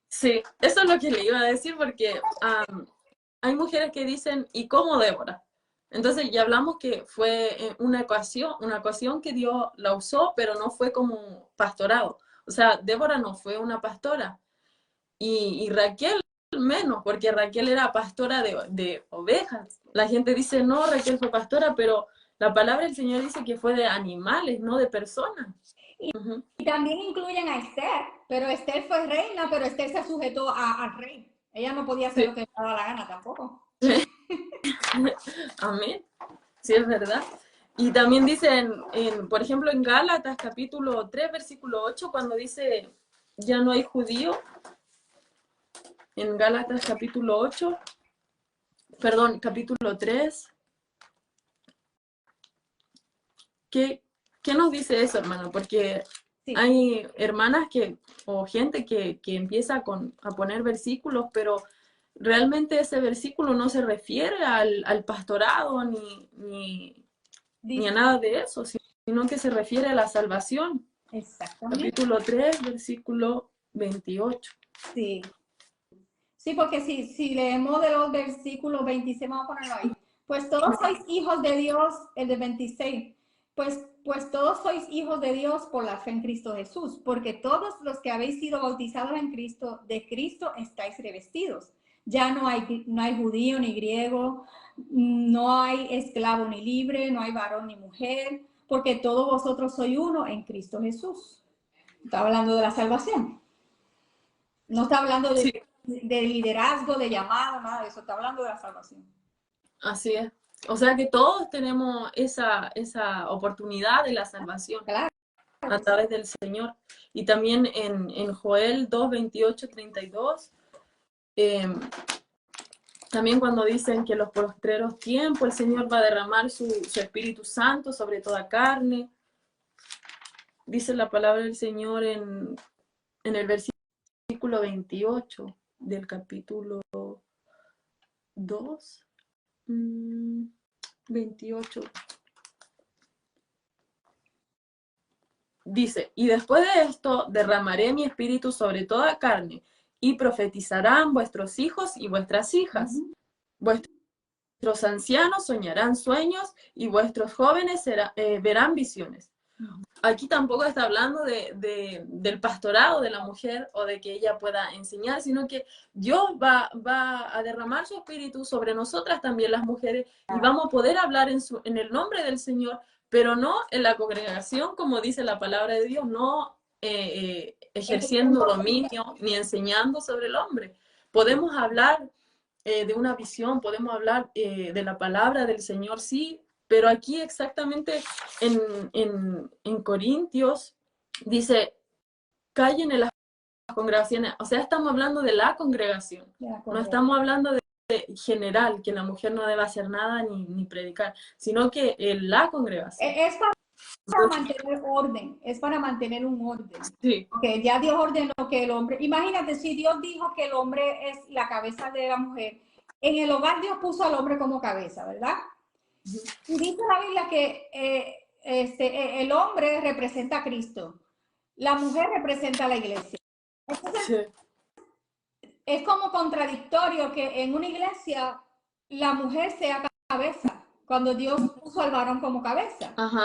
Sí, eso es lo que le iba a decir, porque hay mujeres que dicen, ¿y cómo Débora? Entonces ya hablamos que fue una ocasión que Dios la usó, pero no fue como pastorado. O sea, Débora no fue una pastora. Y Raquel menos, porque Raquel era pastora de ovejas. La gente dice, no, Raquel fue pastora, pero la palabra del Señor dice que fue de animales, no de personas. Y también incluyen a Esther, pero Esther fue reina, pero Esther se sujetó al rey. Ella no podía hacer lo que le daba la gana tampoco. Amén. Sí, es verdad. Y también dicen, por ejemplo, en Gálatas capítulo 3, versículo 8, cuando dice, ya no hay judío, en Gálatas capítulo 8, perdón, capítulo 3, ¿qué nos dice eso, hermano? Porque hay hermanas o gente que empieza a poner versículos, pero realmente ese versículo no se refiere al pastorado ni a nada de eso, sino que se refiere a la salvación. Exactamente. Capítulo 3, versículo 28. Sí. Sí, porque si leemos de los versículos 26, vamos a ponerlo ahí. Pues todos sois hijos de Dios, el de 26. Pues todos sois hijos de Dios por la fe en Cristo Jesús, porque todos los que habéis sido bautizados en Cristo, de Cristo estáis revestidos. Ya no hay judío ni griego, no hay esclavo ni libre, no hay varón ni mujer, porque todos vosotros sois uno en Cristo Jesús. Está hablando de la salvación. No está hablando de liderazgo, de llamado, nada de eso. Está hablando de la salvación. Así es. O sea que todos tenemos esa oportunidad de la salvación Claro. a través del Señor. Y también en Joel 2, 28, 32, también cuando dicen que en los postreros tiempos el Señor va a derramar su Espíritu Santo sobre toda carne. Dice la palabra del Señor en el versículo 28 del capítulo 2, 28. Dice, y después de esto derramaré mi espíritu sobre toda carne, y profetizarán vuestros hijos y vuestras hijas. Vuestros ancianos soñarán sueños, y vuestros jóvenes verán visiones. Aquí tampoco está hablando del pastorado de la mujer o de que ella pueda enseñar, sino que Dios va a derramar su espíritu sobre nosotras también, las mujeres, y vamos a poder hablar en el nombre del Señor, pero no en la congregación, como dice la palabra de Dios, no ejerciendo dominio ni enseñando sobre el hombre. Podemos hablar de una visión, podemos hablar de la palabra del Señor, sí, pero aquí exactamente en Corintios dice, callen en las congregaciones, o sea, estamos hablando de la congregación, no estamos hablando de general, que la mujer no debe hacer nada ni predicar, sino que en la congregación. Es para mantener orden, es para mantener un orden. Sí. Porque ya Dios ordenó que el hombre, imagínate, si Dios dijo que el hombre es la cabeza de la mujer, en el hogar Dios puso al hombre como cabeza, ¿verdad? Y dice la Biblia que el hombre representa a Cristo, la mujer representa a la iglesia. Entonces, sí, es como contradictorio que en una iglesia la mujer sea cabeza, cuando Dios puso al varón como cabeza. Ajá.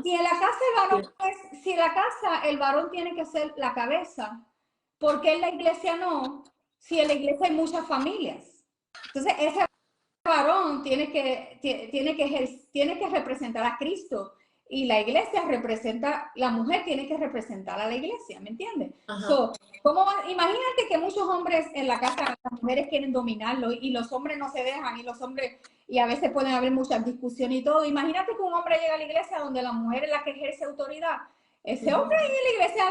Si en la casa el varón, si en la casa el varón tiene que ser la cabeza, ¿por qué en la iglesia no? Si en la iglesia hay muchas familias. Entonces ese varón tiene que representar a Cristo y la iglesia representa, la mujer tiene que representar a la iglesia, ¿me entiendes? So, imagínate que muchos hombres en la casa, las mujeres quieren dominarlo y los hombres no se dejan y a veces pueden haber muchas discusiones y todo. Imagínate que un hombre llega a la iglesia donde la mujer es la que ejerce autoridad. Ese hombre ahí en la iglesia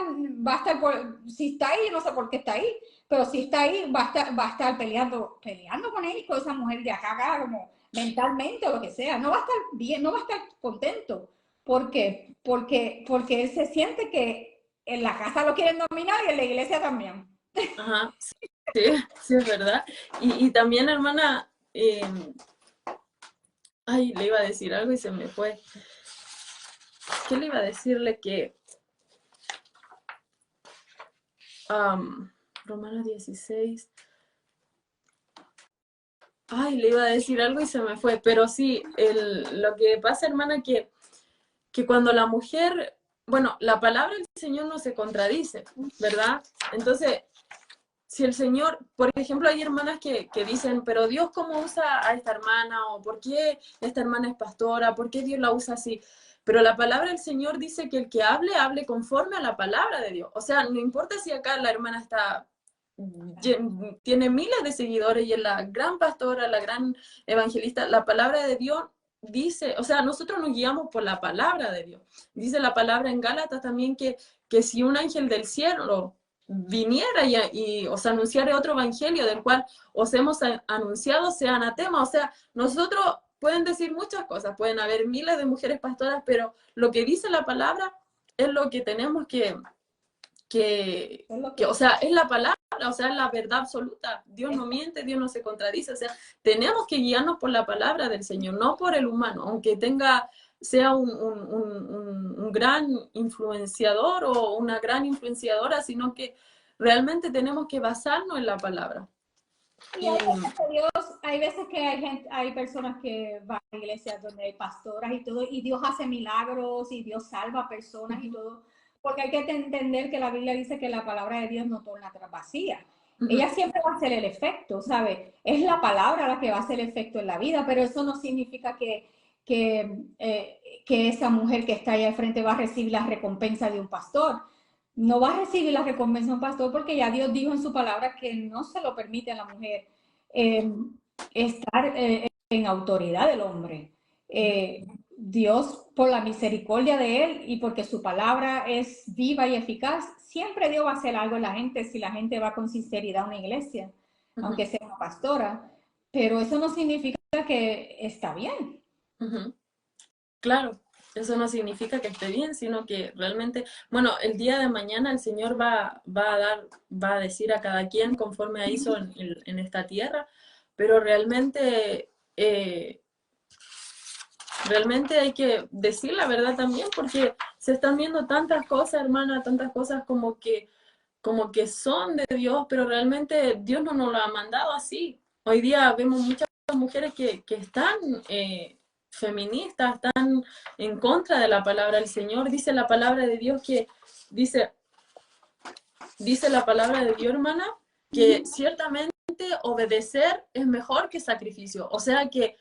va a estar, si está ahí, no sé por qué está ahí, pero si está ahí, va a estar peleando con él, con esa mujer de acá, como mentalmente o lo que sea. No va a estar bien, no va a estar contento. ¿Por qué? Porque él se siente que en la casa lo quieren dominar y en la iglesia también. Ajá, sí, es verdad. Y también, hermana, ay, le iba a decir algo y se me fue. ¿Qué le iba a decirle? Que Romanos 16. Ay, le iba a decir algo y se me fue. Pero sí, lo que pasa, hermana, que cuando la mujer, bueno, la palabra del Señor no se contradice, ¿verdad? Entonces, si el Señor, por ejemplo, hay hermanas que dicen, pero Dios, ¿cómo usa a esta hermana? ¿O por qué esta hermana es pastora? ¿Por qué Dios la usa así? Pero la palabra del Señor dice que el que hable conforme a la palabra de Dios. O sea, no importa si acá la hermana tiene miles de seguidores y es la gran pastora, la gran evangelista, la palabra de Dios dice, o sea, nosotros nos guiamos por la palabra de Dios. Dice la palabra en Gálatas también que si un ángel del cielo viniera y os anunciara otro evangelio del cual os hemos anunciado, sea anatema. O sea, nosotros pueden decir muchas cosas, pueden haber miles de mujeres pastoras, pero lo que dice la palabra es lo que tenemos o sea, es la palabra, o sea, es la verdad absoluta. Dios no miente, Dios no se contradice. O sea, tenemos que guiarnos por la palabra del Señor, no por el humano, aunque sea un gran influenciador o una gran influenciadora, sino que realmente tenemos que basarnos en la palabra. Y hay veces que hay personas que van a iglesias donde hay pastoras y todo, y Dios hace milagros y Dios salva personas y todo, porque hay que entender que la Biblia dice que la palabra de Dios no torna atrás vacía. Ella siempre va a hacer el efecto, ¿sabes? Es la palabra la que va a hacer el efecto en la vida, pero eso no significa que esa mujer que está ahí al frente va a recibir la recompensa de un pastor. No va a recibir la recompensa de un pastor porque ya Dios dijo en su palabra que no se lo permite a la mujer estar en autoridad del hombre. Dios, por la misericordia de Él y porque su palabra es viva y eficaz, siempre Dios va a hacer algo en la gente si la gente va con sinceridad a una iglesia, aunque sea una pastora. Pero eso no significa que está bien. Claro, eso no significa que esté bien, sino que realmente, bueno, el día de mañana el Señor va a decir a cada quien conforme hizo en esta tierra, pero realmente hay que decir la verdad también, porque se están viendo tantas cosas, hermana, tantas cosas como que son de Dios, pero realmente Dios no nos lo ha mandado así. Hoy día vemos muchas mujeres que están feministas, están en contra de la palabra del Señor. Dice la palabra de Dios dice la palabra de Dios, hermana, que ciertamente obedecer es mejor que sacrificio. O sea que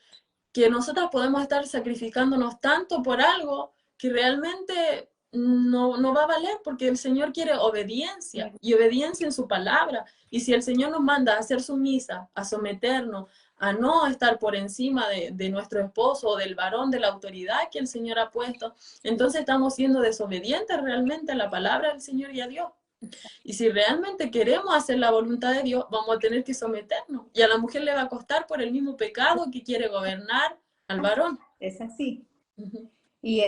nosotras podemos estar sacrificándonos tanto por algo que realmente no va a valer, porque el Señor quiere obediencia, y obediencia en su palabra. Y si el Señor nos manda a ser sumisa, a someternos, a no estar por encima de nuestro esposo o del varón, de la autoridad que el Señor ha puesto, entonces estamos siendo desobedientes realmente a la palabra del Señor y a Dios. Y si realmente queremos hacer la voluntad de Dios, vamos a tener que someternos. Y a la mujer le va a costar por el mismo pecado que quiere gobernar al varón. Es así. Uh-huh. Y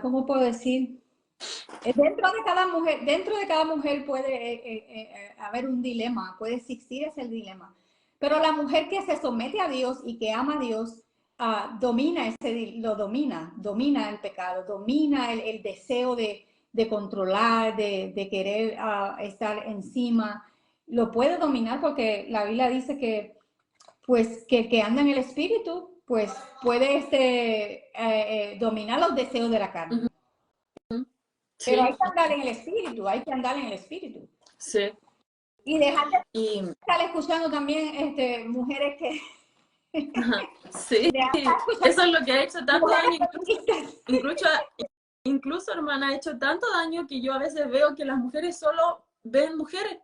¿cómo puedo decir? Dentro de cada mujer puede haber un dilema, puede existir ese dilema. Pero la mujer que se somete a Dios y que ama a Dios, domina el pecado, domina el deseo de controlar, de querer estar encima. Lo puede dominar porque la Biblia dice que pues que anda en el espíritu, pues puede dominar los deseos de la carne. Sí. Pero hay que andar en el espíritu, hay que andar en el espíritu. Sí. Y dejar de estar escuchando también mujeres que... Sí, eso es lo que ha hecho tanto daño. Incluso, hermana, ha hecho tanto daño que yo a veces veo que las mujeres solo ven mujeres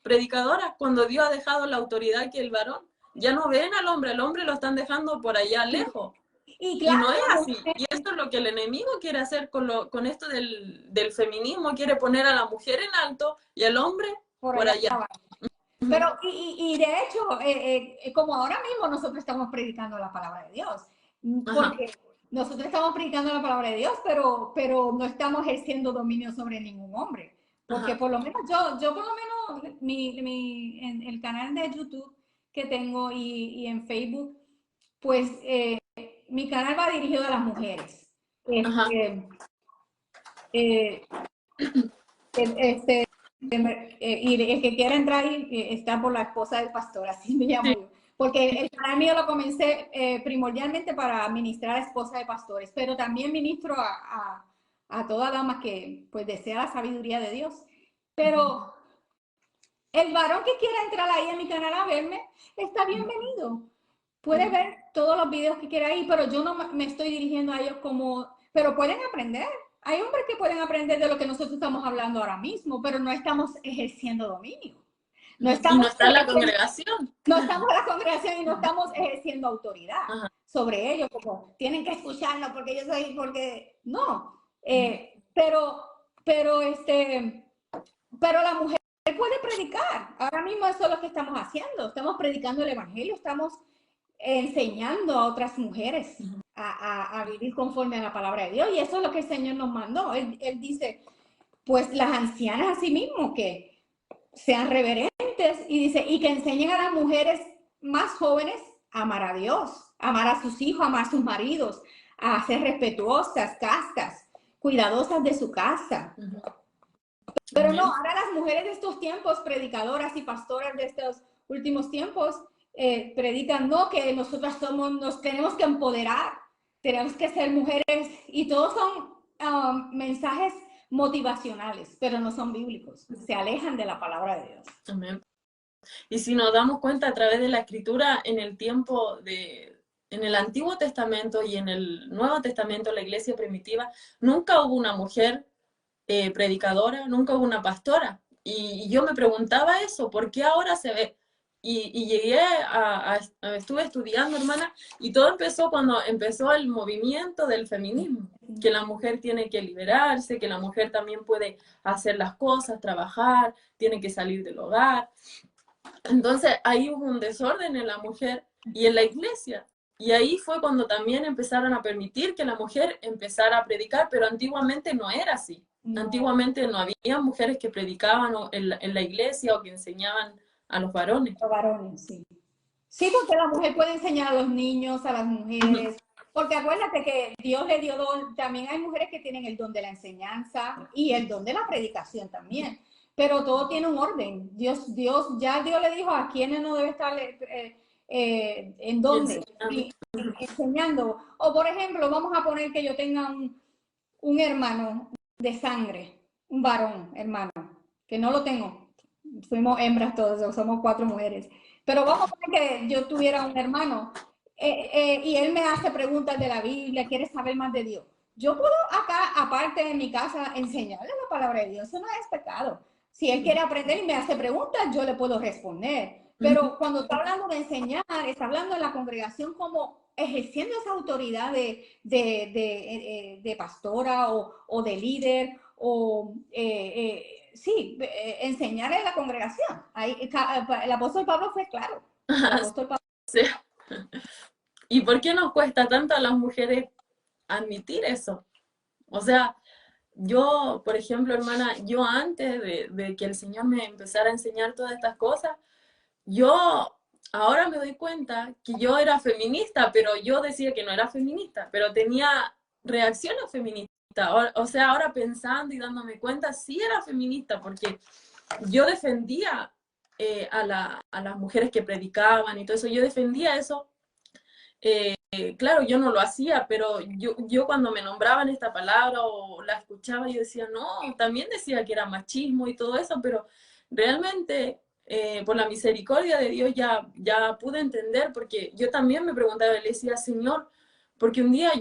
predicadoras cuando Dios ha dejado la autoridad que el varón. Ya no ven al hombre lo están dejando por allá lejos. Y no es así. Y esto es lo que el enemigo quiere hacer con esto del feminismo, quiere poner a la mujer en alto y al hombre por allá. Pero, y de hecho, como ahora mismo nosotros estamos predicando la palabra de Dios, porque nosotros estamos predicando la palabra de Dios, pero no estamos ejerciendo dominio sobre ningún hombre. Porque por lo menos yo por lo menos, en el canal de YouTube que tengo y en Facebook, pues mi canal va dirigido a las mujeres. Y el que quiera entrar ahí está por la esposa del pastor, así me llamo yo. Porque el canal mío lo comencé primordialmente para ministrar a esposa de pastores, pero también ministro a toda dama que pues desea la sabiduría de Dios. Pero el varón que quiera entrar ahí en mi canal a verme, está bienvenido. Puede ver todos los videos que quiera ahí, pero yo no me estoy dirigiendo a ellos pero pueden aprender. Hay hombres que pueden aprender de lo que nosotros estamos hablando ahora mismo, pero no estamos ejerciendo dominio. Y no está en la congregación. No estamos en la congregación y no estamos ejerciendo autoridad sobre ellos, como tienen que escucharnos porque yo soy, porque no. Pero la mujer puede predicar. Ahora mismo eso es lo que estamos haciendo. Estamos predicando el evangelio, estamos enseñando a otras mujeres a vivir conforme a la palabra de Dios, y eso es lo que el Señor nos mandó. Él dice, pues las ancianas a sí mismo que sean reverentes, y dice, y que enseñen a las mujeres más jóvenes a amar a Dios, a amar a sus hijos, a amar a sus maridos, a ser respetuosas, castas, cuidadosas de su casa. Pero no, ahora las mujeres de estos tiempos, predicadoras y pastoras de estos últimos tiempos, predican, no, que nosotras nos tenemos que empoderar, tenemos que ser mujeres, y todos son mensajes motivacionales, pero no son bíblicos, se alejan de la palabra de Dios. Amén. Y si nos damos cuenta a través de la escritura, en el Antiguo Testamento y en el Nuevo Testamento, la iglesia primitiva, nunca hubo una mujer predicadora, nunca hubo una pastora. Y yo me preguntaba eso, ¿por qué ahora se ve y llegué estuve estudiando, hermana, y todo empezó cuando empezó el movimiento del feminismo, que la mujer tiene que liberarse, que la mujer también puede hacer las cosas, trabajar, tiene que salir del hogar. Entonces ahí hubo un desorden en la mujer y en la iglesia. Y ahí fue cuando también empezaron a permitir que la mujer empezara a predicar, pero antiguamente no era así. No. Antiguamente no había mujeres que predicaban en la iglesia o que enseñaban a los varones. Los varones, sí. Sí, porque la mujer puede enseñar a los niños, a las mujeres, porque acuérdate que Dios le dio don, también hay mujeres que tienen el don de la enseñanza y el don de la predicación también, pero todo tiene un orden. Dios le dijo a quiénes no debe estar, en dónde, enseñando. O por ejemplo, vamos a poner que yo tenga un hermano de sangre, un varón, hermano, que no lo tengo. Fuimos hembras todos, somos 4 mujeres. Pero vamos a poner que yo tuviera un hermano y él me hace preguntas de la Biblia, quiere saber más de Dios. Yo puedo acá, aparte de mi casa, enseñarle la palabra de Dios. Eso no es pecado. Si él quiere aprender y me hace preguntas, yo le puedo responder. Pero cuando está hablando de enseñar, está hablando en la congregación como ejerciendo esa autoridad de pastora o de líder o sí, enseñar en la congregación. Ahí, el apóstol Pablo fue claro. El apóstol Pablo. Sí. ¿Y por qué nos cuesta tanto a las mujeres admitir eso? O sea, yo, por ejemplo, hermana, yo antes de que el Señor me empezara a enseñar todas estas cosas, yo ahora me doy cuenta que yo era feminista, pero yo decía que no era feminista, pero tenía reacciones feministas. O sea, ahora pensando y dándome cuenta, sí era feminista, porque yo defendía a las mujeres que predicaban y todo eso, yo defendía eso. Claro, yo no lo hacía, pero yo cuando me nombraban esta palabra o la escuchaba, yo decía, no, también decía que era machismo y todo eso, pero realmente por la misericordia de Dios ya pude entender, porque yo también me preguntaba, le decía, Señor, porque un día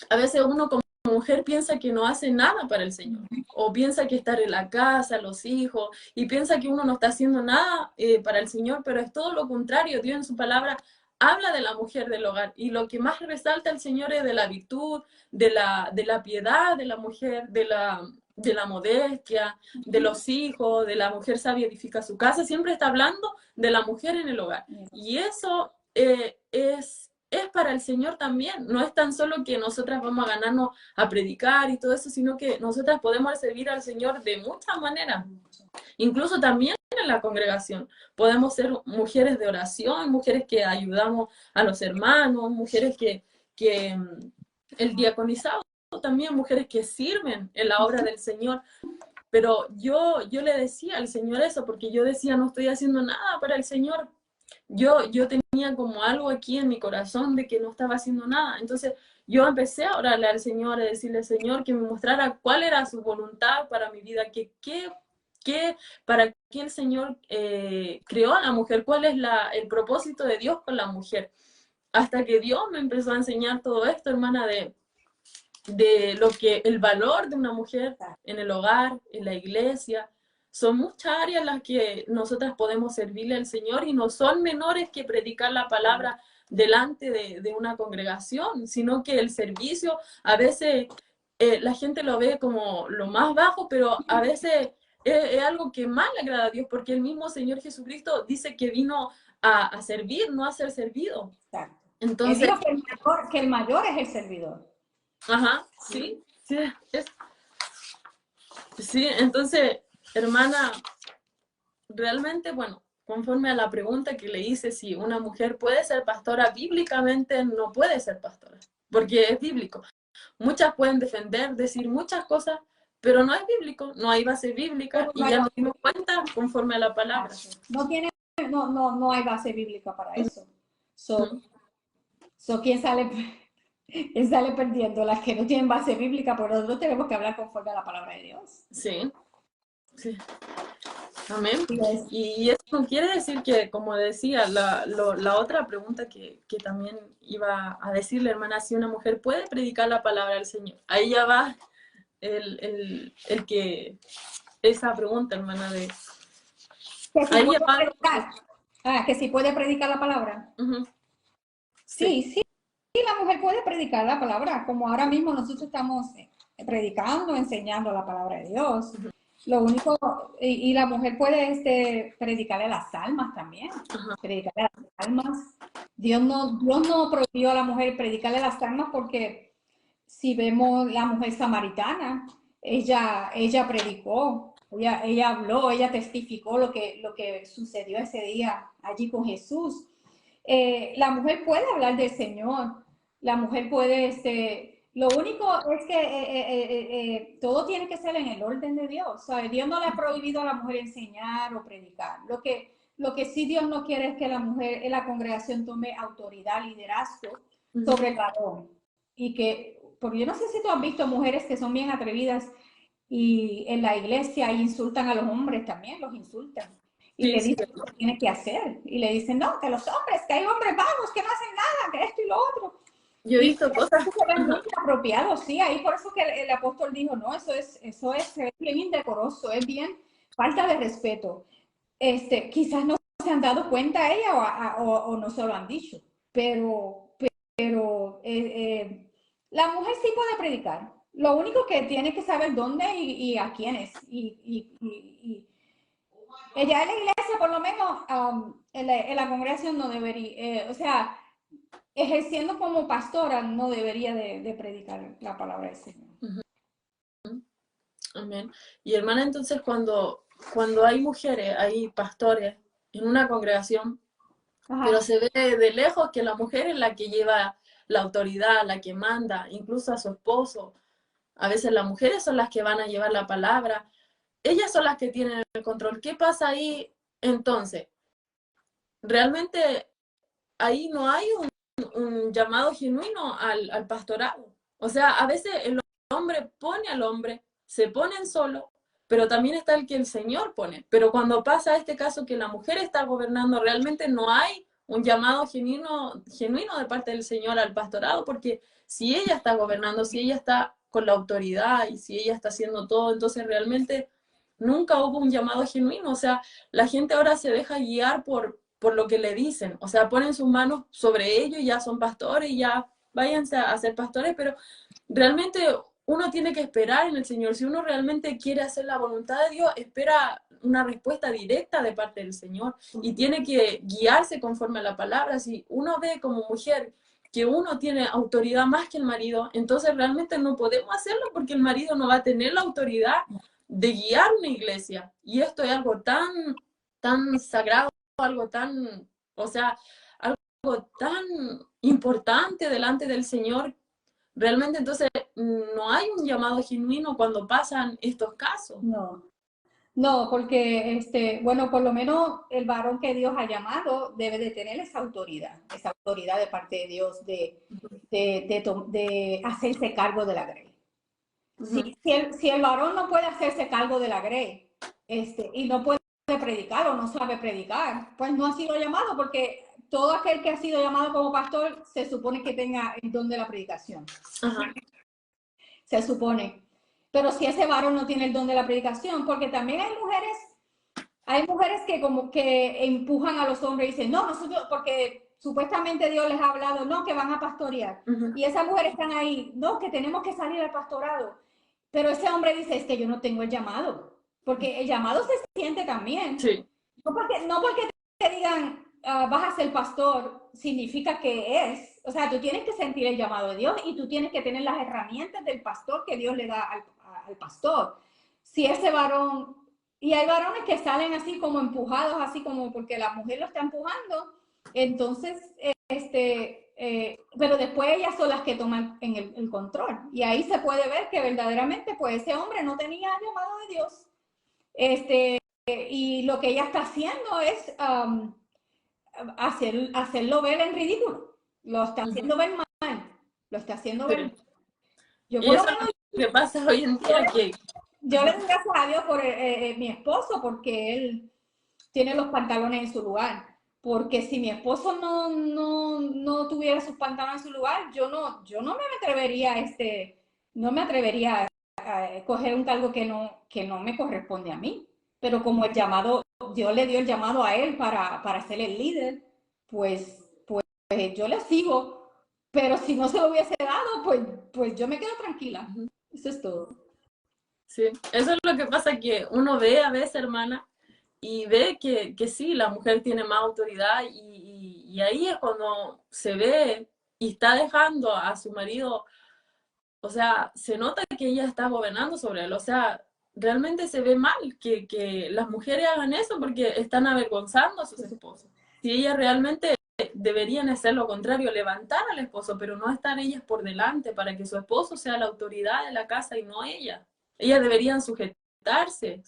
a veces uno como mujer piensa que no hace nada para el Señor, o piensa que estar en la casa, los hijos, y piensa que uno no está haciendo nada para el Señor, pero es todo lo contrario. Dios en su palabra habla de la mujer del hogar, y lo que más resalta el Señor es de la virtud, de la piedad de la mujer, de la modestia, de los hijos, de la mujer sabia edifica su casa. Siempre está hablando de la mujer en el hogar, y eso es para el Señor también. No es tan solo que nosotras vamos a ganarnos a predicar y todo eso, sino que nosotras podemos servir al Señor de muchas maneras. Incluso también en la congregación. Podemos ser mujeres de oración, mujeres que ayudamos a los hermanos, mujeres que el diaconizado también, mujeres que sirven en la obra del Señor. Pero yo le decía al Señor eso, porque yo decía, no estoy haciendo nada para el Señor. Yo tenía como algo aquí en mi corazón de que no estaba haciendo nada. Entonces yo empecé a orarle al Señor, a decirle, Señor, que me mostrara cuál era su voluntad para mi vida, para qué el Señor creó a la mujer, cuál es el propósito de Dios con la mujer. Hasta que Dios me empezó a enseñar todo esto, hermana, de lo que el valor de una mujer en el hogar, en la iglesia. Son muchas áreas en las que nosotras podemos servirle al Señor, y no son menores que predicar la palabra delante de una congregación, sino que el servicio a veces la gente lo ve como lo más bajo, pero a veces es algo que más le agrada a Dios, porque el mismo Señor Jesucristo dice que vino a servir, no a ser servido. Exacto. Entonces, Él dijo que el mayor es el servidor. Ajá, sí, sí, sí, entonces, hermana, realmente, bueno, conforme a la pregunta que le hice, si una mujer puede ser pastora, bíblicamente no puede ser pastora, porque es bíblico. Muchas pueden defender, decir muchas cosas, pero no es bíblico, no hay base bíblica, y ya nos dimos cuenta conforme a la palabra. No hay base bíblica para eso. ¿Quién sale perdiendo? Las que no tienen base bíblica, pero nosotros tenemos que hablar conforme a la palabra de Dios. Sí, sí. Amén. Y eso no quiere decir que, como decía, la otra pregunta que también iba a decirle, hermana, si una mujer puede predicar la palabra del Señor. Ahí ya va esa pregunta, hermana, de... Ahí ya va. Que si puede predicar la palabra. Sí, sí, la mujer puede predicar la palabra, como ahora mismo nosotros estamos predicando, enseñando la palabra de Dios. Lo único, y la mujer puede predicarle las almas también, predicarle las almas. Dios no prohibió a la mujer predicarle las almas, porque si vemos la mujer samaritana, ella predicó, ella habló, ella testificó lo que sucedió ese día allí con Jesús. La mujer puede hablar del Señor, la mujer puede, lo único es que todo tiene que ser en el orden de Dios. O sea, Dios no le ha prohibido a la mujer enseñar o predicar. Lo que sí Dios no quiere es que la mujer en la congregación tome autoridad, liderazgo sobre el varón. Porque yo no sé si tú has visto mujeres que son bien atrevidas y en la iglesia insultan a los hombres también, los insultan. Y le dicen lo que tiene que hacer. Y le dicen, no, que los hombres, que hay hombres vagos, que no hacen nada, que esto y lo otro. Yo he visto cosas que ven muy apropiado, sí, ahí por eso que el apóstol dijo, no, eso es bien indecoroso, es bien falta de respeto. Quizás no se han dado cuenta ella o no se lo han dicho, pero la mujer sí puede predicar. Lo único que tiene que saber dónde y a quiénes. Ella en la iglesia, por lo menos, en la congregación no debería, o sea, ejerciendo como pastora, no debería de predicar la palabra del Señor. Amén. Y hermana, entonces cuando hay mujeres, hay pastores en una congregación, pero se ve de lejos que la mujer es la que lleva la autoridad, la que manda, incluso a su esposo. A veces las mujeres son las que van a llevar la palabra. Ellas son las que tienen el control. ¿Qué pasa ahí entonces? Realmente ahí no hay un llamado genuino al pastorado. O sea, a veces el hombre pone al hombre, se ponen solo, pero también está el que el Señor pone. Pero cuando pasa este caso que la mujer está gobernando, realmente no hay un llamado genuino de parte del Señor al pastorado, porque si ella está gobernando, si ella está con la autoridad y si ella está haciendo todo, entonces realmente nunca hubo un llamado genuino. O sea, la gente ahora se deja guiar por lo que le dicen. O sea, ponen sus manos sobre ellos y ya son pastores y ya váyanse a ser pastores, pero realmente uno tiene que esperar en el Señor. Si uno realmente quiere hacer la voluntad de Dios, espera una respuesta directa de parte del Señor y tiene que guiarse conforme a la palabra. Si uno ve como mujer que uno tiene autoridad más que el marido, entonces realmente no podemos hacerlo, porque el marido no va a tener la autoridad de guiar una iglesia. Y esto es algo tan sagrado, algo tan, o sea, algo tan importante delante del Señor. Realmente entonces no hay un llamado genuino cuando pasan estos casos. No, porque, bueno, por lo menos el varón que Dios ha llamado debe de tener esa autoridad de parte de Dios de hacerse cargo de la grey. Si el varón no puede hacerse cargo de la grey, y no puede predicar o no sabe predicar, pues no ha sido llamado, porque todo aquel que ha sido llamado como pastor se supone que tenga el don de la predicación. Se supone. Pero si ese varón no tiene el don de la predicación, porque también hay mujeres que como que empujan a los hombres y dicen, no, nosotros, porque supuestamente Dios les ha hablado, no, que van a pastorear. Y esas mujeres están ahí, no, que tenemos que salir al pastorado. Pero ese hombre dice, es que yo no tengo el llamado. Porque el llamado se siente también. Sí. No porque te digan, vas a ser pastor, significa que es. O sea, tú tienes que sentir el llamado de Dios y tú tienes que tener las herramientas del pastor que Dios le da al pastor. Si ese varón, y hay varones que salen así como empujados, así como porque la mujer lo está empujando, entonces, pero después ellas son las que toman el control. Y ahí se puede ver que verdaderamente, pues ese hombre no tenía el llamado de Dios. Y lo que ella está haciendo es hacerlo ver en ridículo. Lo está haciendo ver mal. Lo está haciendo ver mal. Yo, por lo menos, ¿qué pasa hoy en día? Yo le doy gracias a Dios por mi esposo, porque él tiene los pantalones en su lugar. Porque si mi esposo no tuviera sus pantalones en su lugar, yo no me atrevería, no me atrevería a coger un cargo que no me corresponde a mí. Pero como el llamado Dios le dio el llamado a él para ser el líder, pues yo le sigo, pero si no se lo hubiese dado, pues yo me quedo tranquila. Eso es todo. Sí, eso es lo que pasa, que uno ve a veces, hermana, y ve que sí, la mujer tiene más autoridad y ahí es cuando se ve y está dejando a su marido, o sea, se nota que ella está gobernando sobre él, o sea, realmente se ve mal que las mujeres hagan eso porque están avergonzando a sus esposos. Si ellas realmente deberían hacer lo contrario, levantar al esposo, pero no estar ellas por delante para que su esposo sea la autoridad de la casa y no ella. Ellas deberían sujetarse,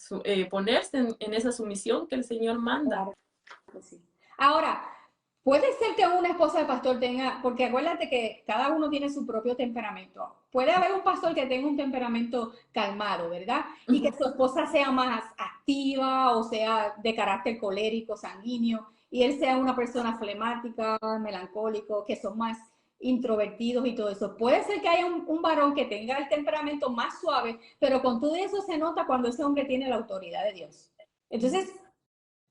ponerse en esa sumisión que el Señor manda. Claro que sí. Ahora, puede ser que una esposa de pastor tenga, porque acuérdate que cada uno tiene su propio temperamento. Puede haber un pastor que tenga un temperamento calmado, ¿verdad? Y que su esposa sea más activa o sea de carácter colérico, sanguíneo, y él sea una persona flemática, melancólico, que son más introvertidos y todo eso. Puede ser que haya un varón que tenga el temperamento más suave, pero con todo eso se nota cuando ese hombre tiene la autoridad de Dios. Entonces,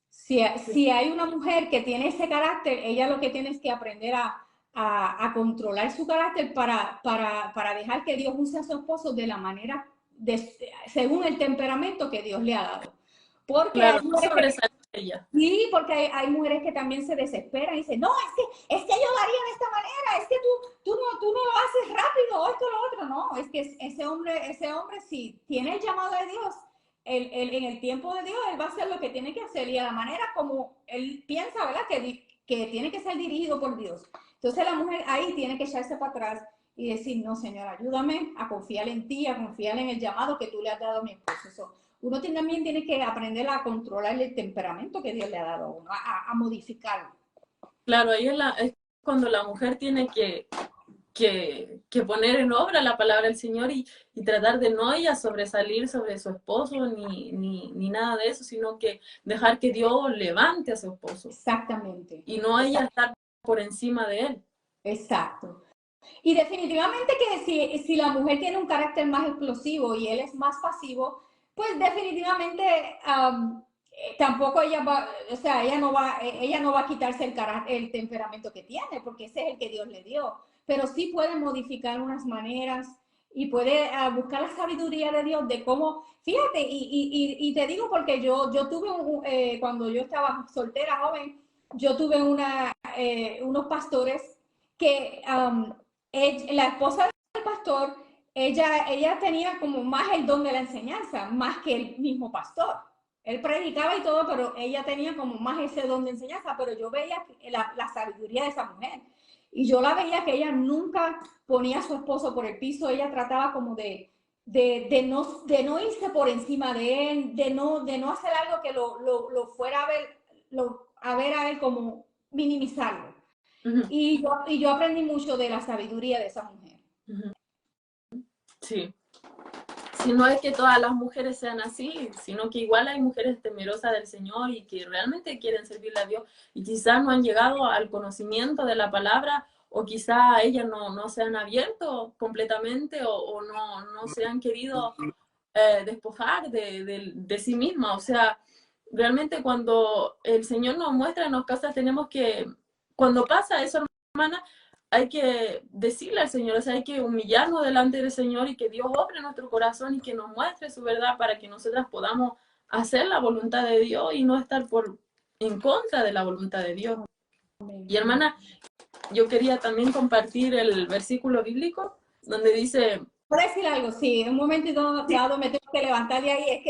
si hay una mujer que tiene ese carácter, ella lo que tiene es que aprender a controlar su carácter para dejar que Dios use a su esposo de la manera, según el temperamento que Dios le ha dado. Porque claro, hay no mujeres sobresalir ella. sí, porque hay mujeres que también se desesperan y dicen, no, es que yo lo haría de esta manera, es que tú no lo haces rápido, esto, lo otro. No, es que ese hombre si tiene el llamado de Dios, en el tiempo de Dios, él va a hacer lo que tiene que hacer y a la manera como él piensa, ¿verdad? Que tiene que ser dirigido por Dios. Entonces la mujer ahí tiene que echarse para atrás y decir, no, Señor, ayúdame a confiar en ti, a confiar en el llamado que tú le has dado a mi esposo. Eso, uno también tiene que aprender a controlar el temperamento que Dios le ha dado a uno, a modificarlo. Claro, ahí es cuando la mujer tiene que poner en obra la palabra del Señor y tratar de no ella sobresalir sobre su esposo ni nada de eso, sino que dejar que Dios levante a su esposo. Exactamente. Y no ella estar por encima de él. Exacto. Y definitivamente que si la mujer tiene un carácter más explosivo y él es más pasivo, pues definitivamente tampoco ella va, o sea, ella no va a quitarse el temperamento que tiene, porque ese es el que Dios le dio. Pero sí puede modificar unas maneras y puede buscar la sabiduría de Dios de cómo, fíjate, y te digo porque yo tuve, cuando yo estaba soltera, joven, yo tuve unos pastores que la esposa del pastor, ella tenía como más el don de la enseñanza, más que el mismo pastor. Él predicaba y todo, pero ella tenía como más ese don de enseñanza, pero yo veía la sabiduría de esa mujer. Y yo la veía que ella nunca ponía a su esposo por el piso, ella trataba como de no irse por encima de él, de no hacer algo que lo fuera a ver a él como minimizarlo. Y yo aprendí mucho de la sabiduría de esa mujer. Sí. Si no es que todas las mujeres sean así, sino que igual hay mujeres temerosas del Señor y que realmente quieren servirle a Dios y quizás no han llegado al conocimiento de la palabra o quizás ellas no se han abierto completamente o no se han querido despojar de sí misma. O sea, realmente cuando el Señor nos muestra en las cosas tenemos que, cuando pasa eso, hermana, hay que decirle al Señor, o sea, hay que humillarnos delante del Señor y que Dios obre nuestro corazón y que nos muestre su verdad para que nosotras podamos hacer la voluntad de Dios y no estar en contra de la voluntad de Dios. Y hermana, yo quería también compartir el versículo bíblico donde dice... Por decir algo, sí, en un momento dado me tengo que levantar de ahí, es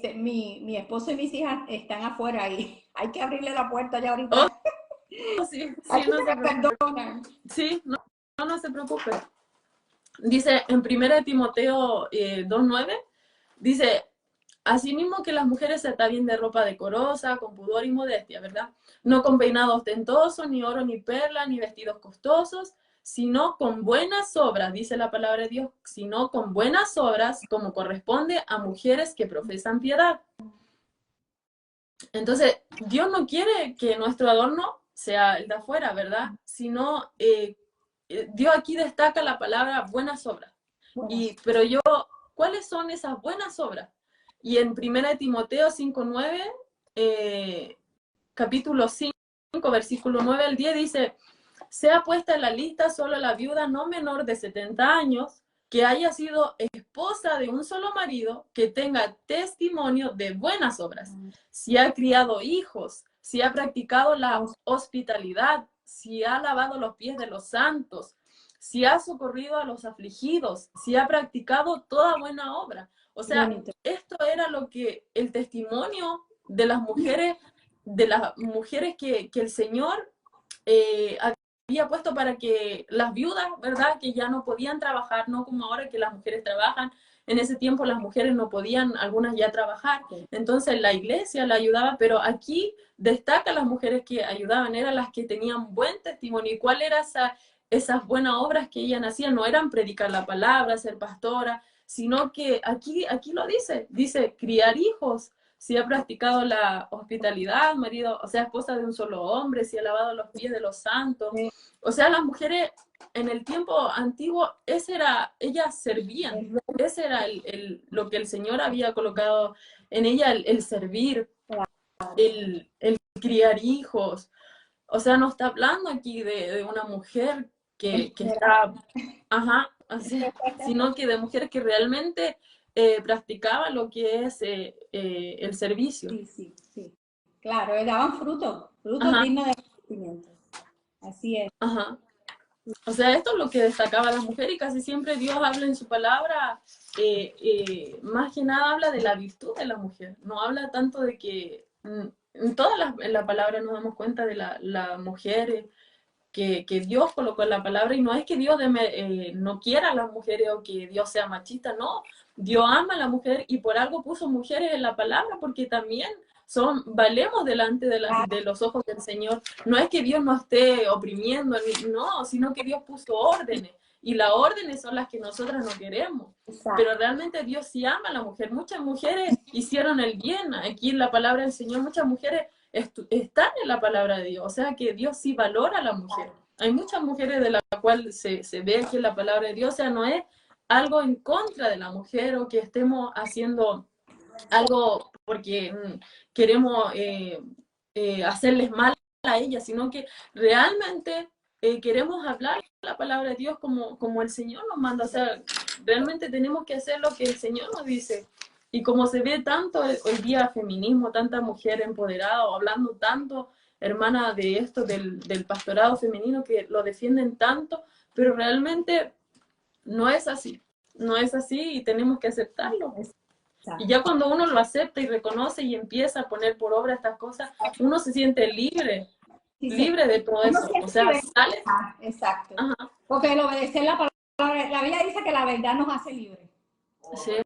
que mi esposo y mis hijas están afuera y hay que abrirle la puerta ya ahorita. Oh, sí, Aquí no se preocupe. Sí, no se preocupe. Dice en 1 Timoteo 2:9, dice, asimismo que las mujeres se atavíen de ropa decorosa, con pudor y modestia, ¿verdad? No con peinado ostentoso, ni oro, ni perla, ni vestidos costosos, sino con buenas obras, dice la palabra de Dios, sino con buenas obras, como corresponde a mujeres que profesan piedad. Entonces, Dios no quiere que nuestro adorno sea el de afuera, ¿verdad? Sino, Dios aquí destaca la palabra buenas obras. Pero ¿cuáles son esas buenas obras? Y en 1 Timoteo 5:9 capítulo 5, versículo 9 al 10, dice: sea puesta en la lista solo la viuda no menor de 70 años, que haya sido esposa de un solo marido, que tenga testimonio de buenas obras, si ha criado hijos, si ha practicado la hospitalidad, si ha lavado los pies de los santos, si ha socorrido a los afligidos, si ha practicado toda buena obra. O sea, esto era lo que el testimonio de las mujeres que el Señor había puesto para que las viudas, ¿verdad? Que ya no podían trabajar, no como ahora que las mujeres trabajan. En ese tiempo las mujeres no podían, algunas ya trabajar. Entonces la iglesia la ayudaba, pero aquí destaca las mujeres que ayudaban, eran las que tenían buen testimonio. ¿Y cuál era esas buenas obras que ellas hacían? No eran predicar la palabra, ser pastora, sino que aquí lo dice criar hijos, si ha practicado la hospitalidad, marido, o sea, esposa de un solo hombre, si ha lavado los pies de los santos. O sea, las mujeres en el tiempo antiguo, ellas servían, ese era lo que el Señor había colocado en ella, el servir, el criar hijos. O sea, no está hablando aquí de una mujer que está, sino que de mujeres que realmente practicaba lo que es el servicio. Sí. Claro, daban frutos dignos de crecimiento. Así es. O sea, esto es lo que destacaba la mujer, y casi siempre Dios habla en su palabra, más que nada habla de la virtud de la mujer. No habla tanto de que, en la palabra nos damos cuenta de la mujer que Dios colocó en la palabra, y no es que Dios no quiera a las mujeres o que Dios sea machista, no. Dios ama a la mujer y por algo puso mujeres en la palabra, porque también valemos delante de los ojos del Señor. No es que Dios nos esté oprimiendo, no, sino que Dios puso órdenes, y las órdenes son las que nosotras no queremos. Pero realmente Dios sí ama a la mujer. Muchas mujeres hicieron el bien. Aquí en la palabra del Señor, muchas mujeres están en la palabra de Dios, o sea que Dios sí valora a la mujer. Hay muchas mujeres de las cuales se ve aquí en la palabra de Dios, o sea, no es algo en contra de la mujer o que estemos haciendo algo porque queremos hacerles mal a ella, sino que realmente queremos hablar la palabra de Dios como el Señor nos manda. O sea, realmente tenemos que hacer lo que el Señor nos dice. Y como se ve tanto hoy día feminismo, tanta mujer empoderada, o hablando tanto, hermana, de esto, del pastorado femenino, que lo defienden tanto, pero realmente no es así. No es así y tenemos que aceptarlo. Y ya cuando uno lo acepta y reconoce y empieza a poner por obra estas cosas, uno se siente libre, libre de todo eso. O sea, sale. Exacto. Porque el obedecer la palabra, la Biblia dice que la verdad nos hace libres. Sí.